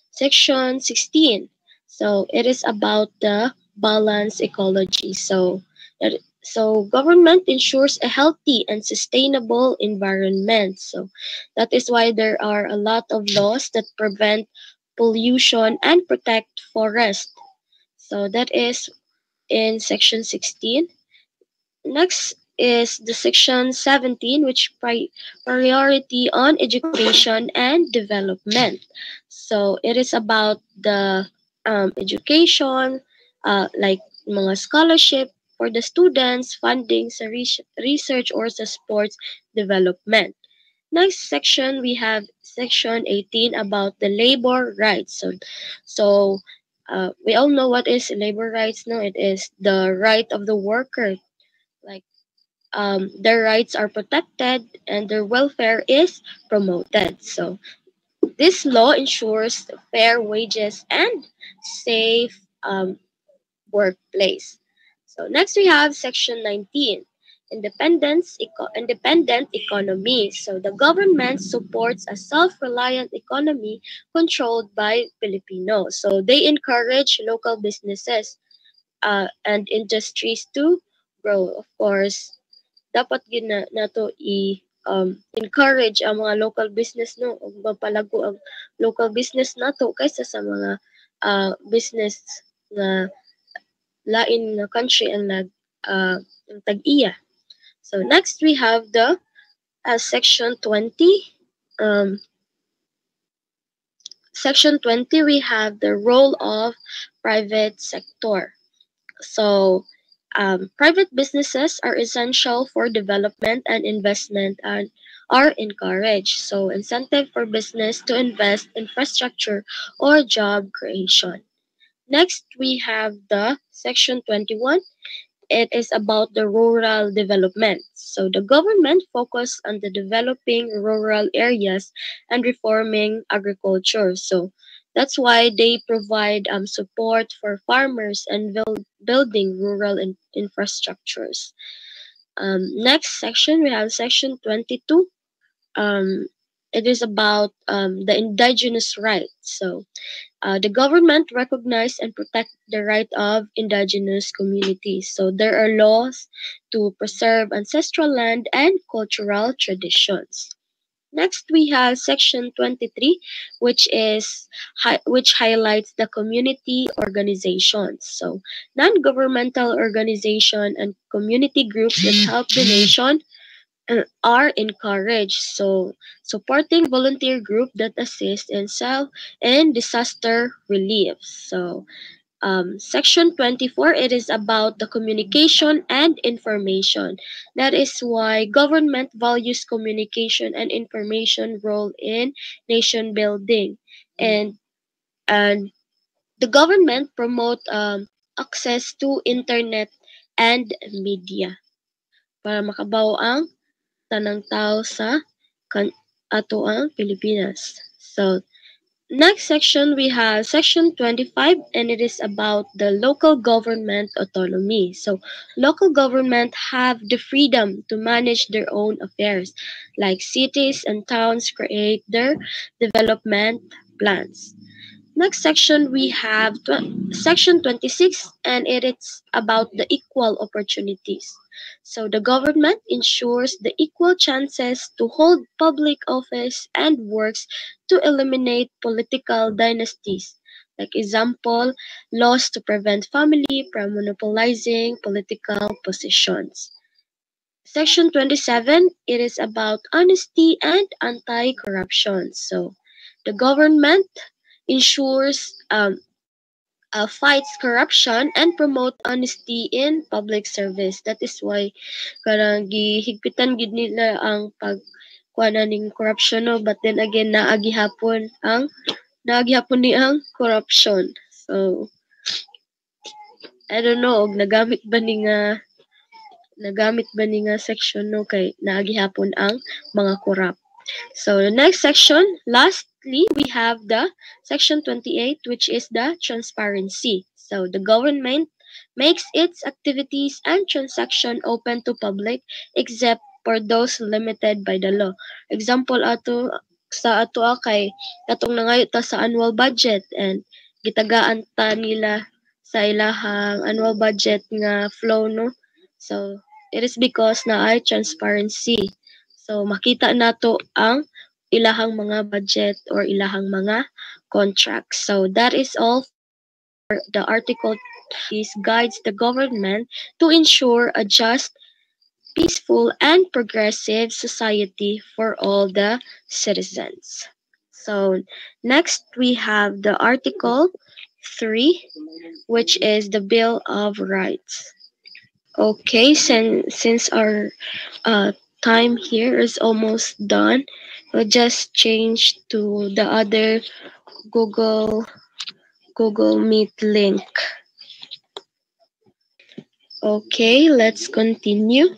section 16. So it is about the balanced ecology. So government ensures a healthy and sustainable environment. So that is why there are a lot of laws that prevent pollution and protect forest. So that is in section 16. Next is the section 17, which priority on education and development. So it is about the education, like mga scholarship for the students, funding sa research or sa sports development. Next section, we have section 18 about the labor rights. So we all know what is labor rights. No, it is the right of the worker, like their rights are protected and their welfare is promoted. So this law ensures fair wages and safe workplace. So next we have section 19, independent economy. So the government supports a self-reliant economy controlled by Filipinos. So they encourage local businesses and industries to grow. Of course, dapat gina nato encourage ang mga local business, no, ug mapalago ang local business nato kaysa sa mga business na lain na country ang ang tag-iya. So next we have the section 20. Section 20, we have the role of private sector. So private businesses are essential for development and investment and are encouraged. So incentive for business to invest in infrastructure or job creation. Next, we have the section 21. It is about the rural development. So the government focused on the developing rural areas and reforming agriculture. So that's why they provide support for farmers and building rural infrastructures. Next section, we have section 22. It is about the indigenous rights. So the government recognize and protect the right of indigenous communities. So there are laws to preserve ancestral land and cultural traditions. Next, we have section 23, which highlights the community organizations. So non-governmental organization and community groups that help the nation are encouraged. So supporting volunteer group that assist in self and disaster relief. So section 24, it is about the communication and information. That is why government values communication and information role in nation building, and and the government promote access to internet and media para makabaw ang tanang tao sa ato ang Pilipinas. So next section, we have section 25, and it is about the local government autonomy. So local government have the freedom to manage their own affairs, like cities and towns create their development plans. Next section, we have section 26, and it is about the equal opportunities. So the government ensures the equal chances to hold public office and works to eliminate political dynasties. Like example, laws to prevent family from monopolizing political positions. Section 27, it is about honesty and anti-corruption. So the government ensures fights corruption and promote honesty in public service. That is why karang gihigpitan gid nila ang pagkuana ning corruption, no, but then again naagihapon ni ang corruption. So I don't know og nagamit ba ni nga section, no, kay naagihapon ang mga corrupt. So the next section, lastly, we have the section 28, which is the transparency. So the government makes its activities and transaction open to public except for those limited by the law. Example sa kay katong nangayo ta sa annual budget, and gitagaan ta nila sa ilahang annual budget nga flow, no? So, it is because na ay transparency. So, makita nato ang ilahang mga budget or ilahang mga contracts. So, that is all for the article. This guides the government to ensure a just, peaceful, and progressive society for all the citizens. So, next we have the Article 3, which is the Bill of Rights. Okay, since our time here is almost done, we'll just change to the other Google Meet link. Okay, let's continue.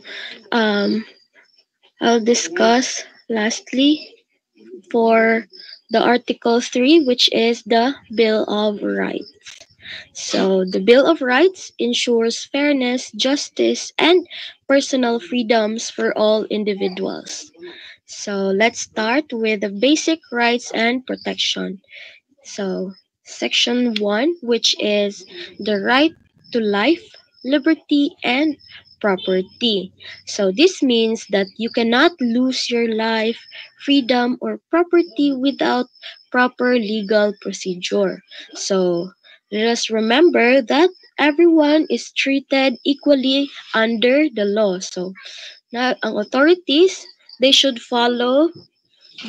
I'll discuss lastly for the Article 3, which is the Bill of Rights. So, the Bill of Rights ensures fairness, justice, and personal freedoms for all individuals. So, let's start with the basic rights and protection. So, Section 1, which is the right to life, liberty, and property. So, this means that you cannot lose your life, freedom, or property without proper legal procedure. So, let us remember that everyone is treated equally under the law. So, ang authorities, they should follow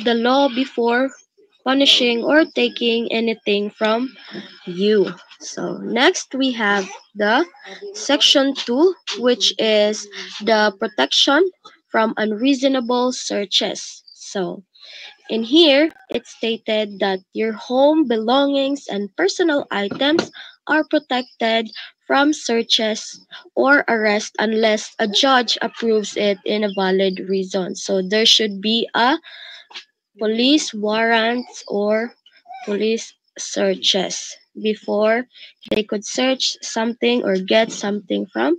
the law before punishing or taking anything from you. So next we have the section 2, which is the protection from unreasonable searches. So in here, it stated that your home belongings and personal items are protected from searches or arrest unless a judge approves it in a valid reason. So there should be a police warrants or police searches before they could search something or get something from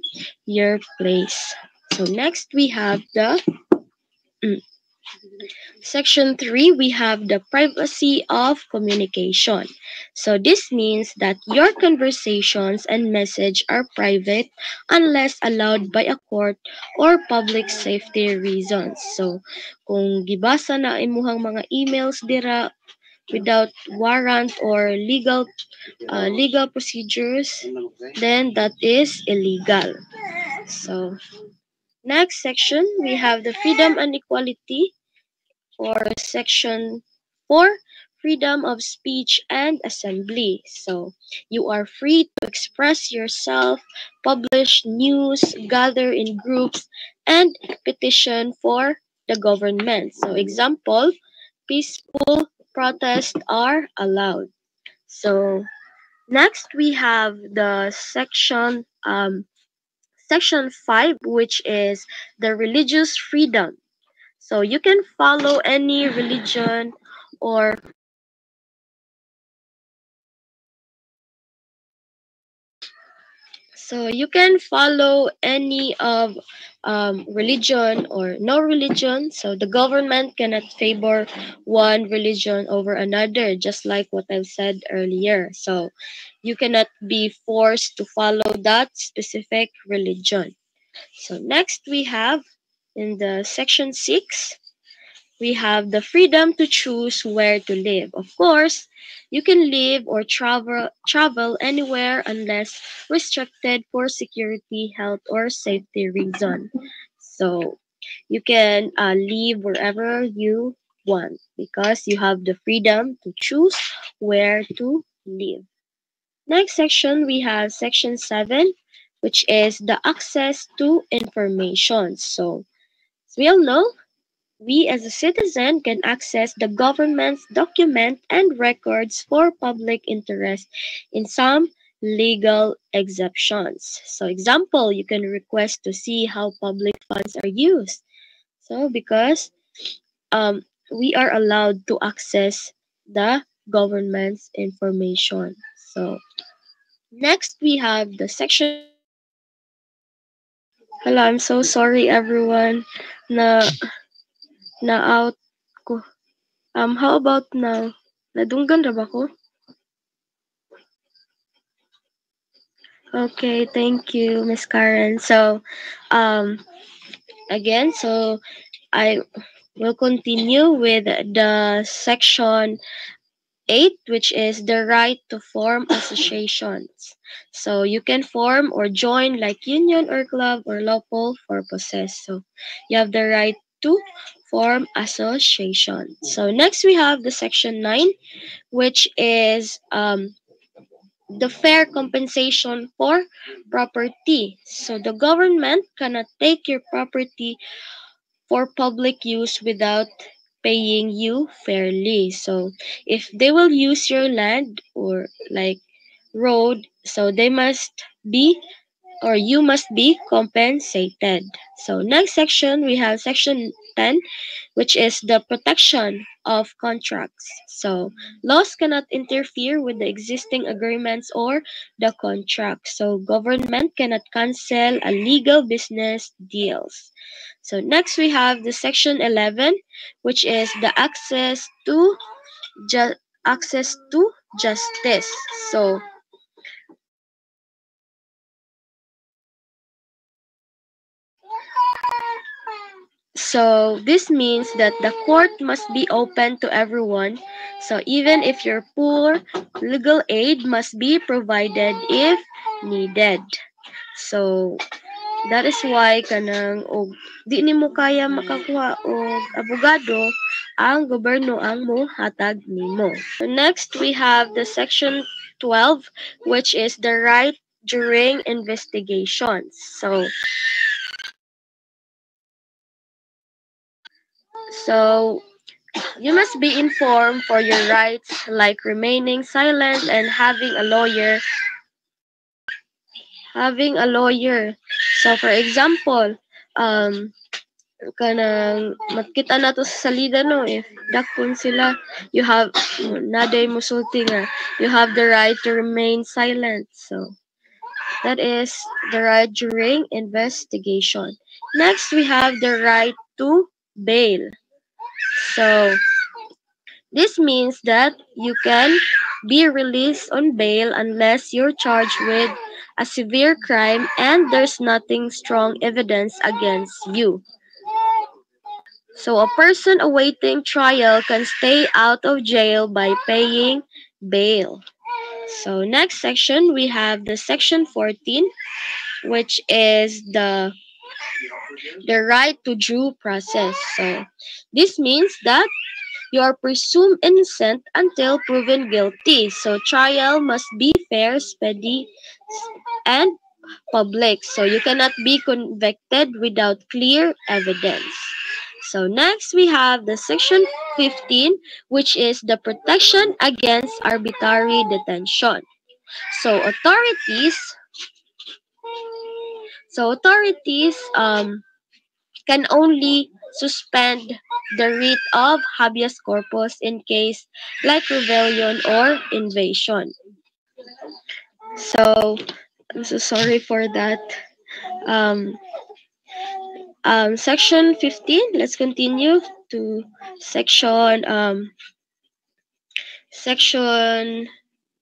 your place. So next we have the Section 3, we have the privacy of communication. So this means that your conversations and message are private unless allowed by a court or public safety reasons. So kung gibasa na imuhang mga emails dira without warrant or legal procedures, then that is illegal. So next section, we have the freedom and equality. For section 4, freedom of speech and assembly. So, you are free to express yourself, publish news, gather in groups, and petition for the government. So, example, peaceful protests are allowed. So, next we have the section 5, which is the religious freedom. So you can follow any religion or religion or no religion. So the government cannot favor one religion over another, just like what I've said earlier. So you cannot be forced to follow that specific religion. So next we have in the section 6, we have the freedom to choose where to live. Of course, you can live or travel anywhere unless restricted for security, health, or safety reason. So you can live wherever you want because you have the freedom to choose where to live. Next section, we have section 7, which is the access to information. So, as we all know, we as a citizen can access the government's document and records for public interest in some legal exceptions. So example, you can request to see how public funds are used. So because we are allowed to access the government's information. So next we have the section. Hello, I'm so sorry everyone na out ko. How about now? Nadunggan ra ba ko? Okay, thank you, Miss Karen. So, again, so I will continue with the section 8, which is the right to form associations. So you can form or join like union or club or lawful purposes. So you have the right to form association. So next we have the section 9, which is the fair compensation for property. So the government cannot take your property for public use without paying you fairly. So if they will use your land or like road, so they must be or you must be compensated. So next section we have section 10, which is the protection of contracts. So laws cannot interfere with the existing agreements or the contract. So government cannot cancel a legal business deals. So next we have the section 11, which is the access to justice. So this means that the court must be open to everyone. So even if you're poor, legal aid must be provided if needed. So that is why kanang og di nimo kaya makakuha og abogado, ang gobyerno ang mohatag nimo. So next we have the section 12, which is the right during investigations. So you must be informed for your rights, like remaining silent and having a lawyer. So for example, kanang makita na to sa salida no, if dakpon sila, you have naday musulti nga you have the right to remain silent. So that is the right during investigation. Next we have the right to bail. So this means that you can be released on bail unless you're charged with a severe crime and there's nothing strong evidence against you. So a person awaiting trial can stay out of jail by paying bail. So next section we have the section 14, which is the right to due process. So this means that you are presumed innocent until proven guilty. So trial must be fair, speedy, and public. So you cannot be convicted without clear evidence. So next we have the section 15, which is the protection against arbitrary detention. So authorities can only suspend the writ of habeas corpus in case like rebellion or invasion. So I'm so sorry for that. Section 15. Let's continue to section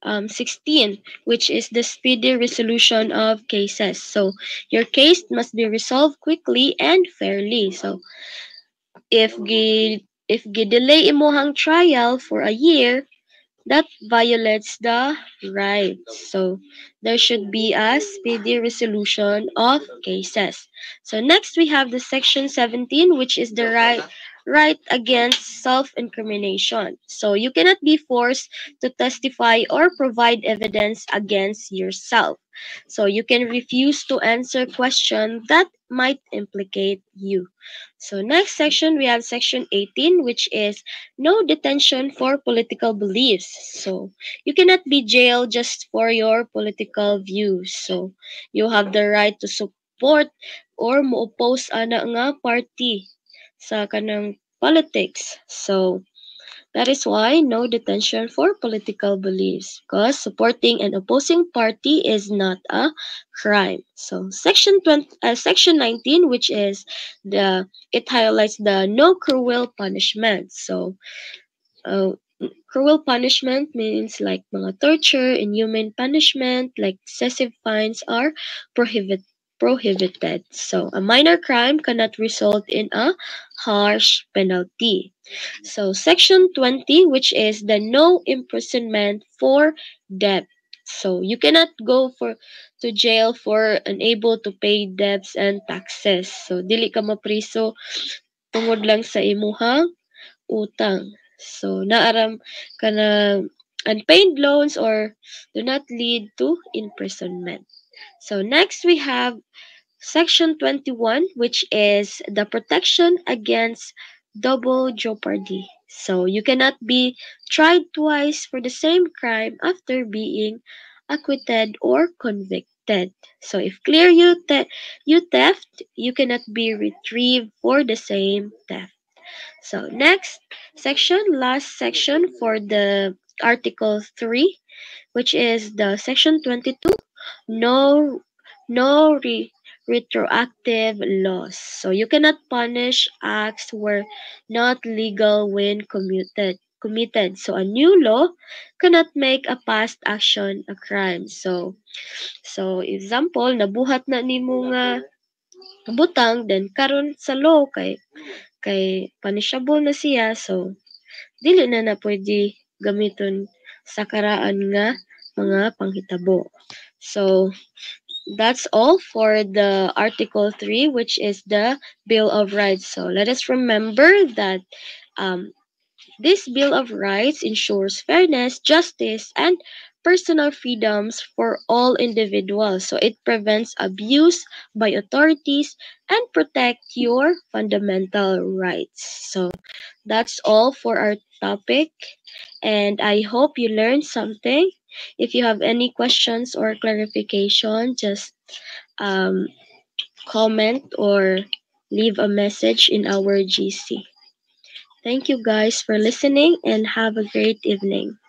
16, which is the speedy resolution of cases. So your case must be resolved quickly and fairly. So if delay imuhang trial for a year, that violates the rights. So there should be a speedy resolution of cases. So next we have the section 17, which is the right against self-incrimination. So you cannot be forced to testify or provide evidence against yourself. So you can refuse to answer questions that might implicate you. So next section we have section 18, which is no detention for political beliefs. So you cannot be jailed just for your political views. So you have the right to support or mo-oppose ana nga party sa kanang politics. So that is why no detention for political beliefs, because supporting an opposing party is not a crime. So section 19, which is it highlights the no cruel punishment. So Cruel punishment means like mga torture, inhumane punishment, like excessive fines are prohibited. So a minor crime cannot result in a harsh penalty. So section 20, which is the no imprisonment for debt. So you cannot go to jail for unable to pay debts and taxes. So dili ka mapriso tungod lang sa imuhang utang. So, naaram ka na unpaid loans or do not lead to imprisonment. So, next we have Section 21, which is the protection against double jeopardy. So, you cannot be tried twice for the same crime after being acquitted or convicted. So, if clear you theft, you cannot be retrieved for the same theft. So next section, last section for the Article 3, which is the Section 22, no no retroactive laws. So you cannot punish acts were not legal when committed. So a new law cannot make a past action a crime. So example, nabuhat na nimo nga butang, then karon sa law kay punishable na siya, so dili na pwede gamiton sa karaan nga mga panghitabo. So that's all for the Article 3, which is the Bill of Rights. So let us remember that um, this Bill of Rights ensures fairness, justice, and personal freedoms for all individuals. So it prevents abuse by authorities and protect your fundamental rights. So that's all for our topic, and I hope you learned something. If you have any questions or clarification, just um, comment or leave a message in our GC. Thank you guys for listening and have a great evening.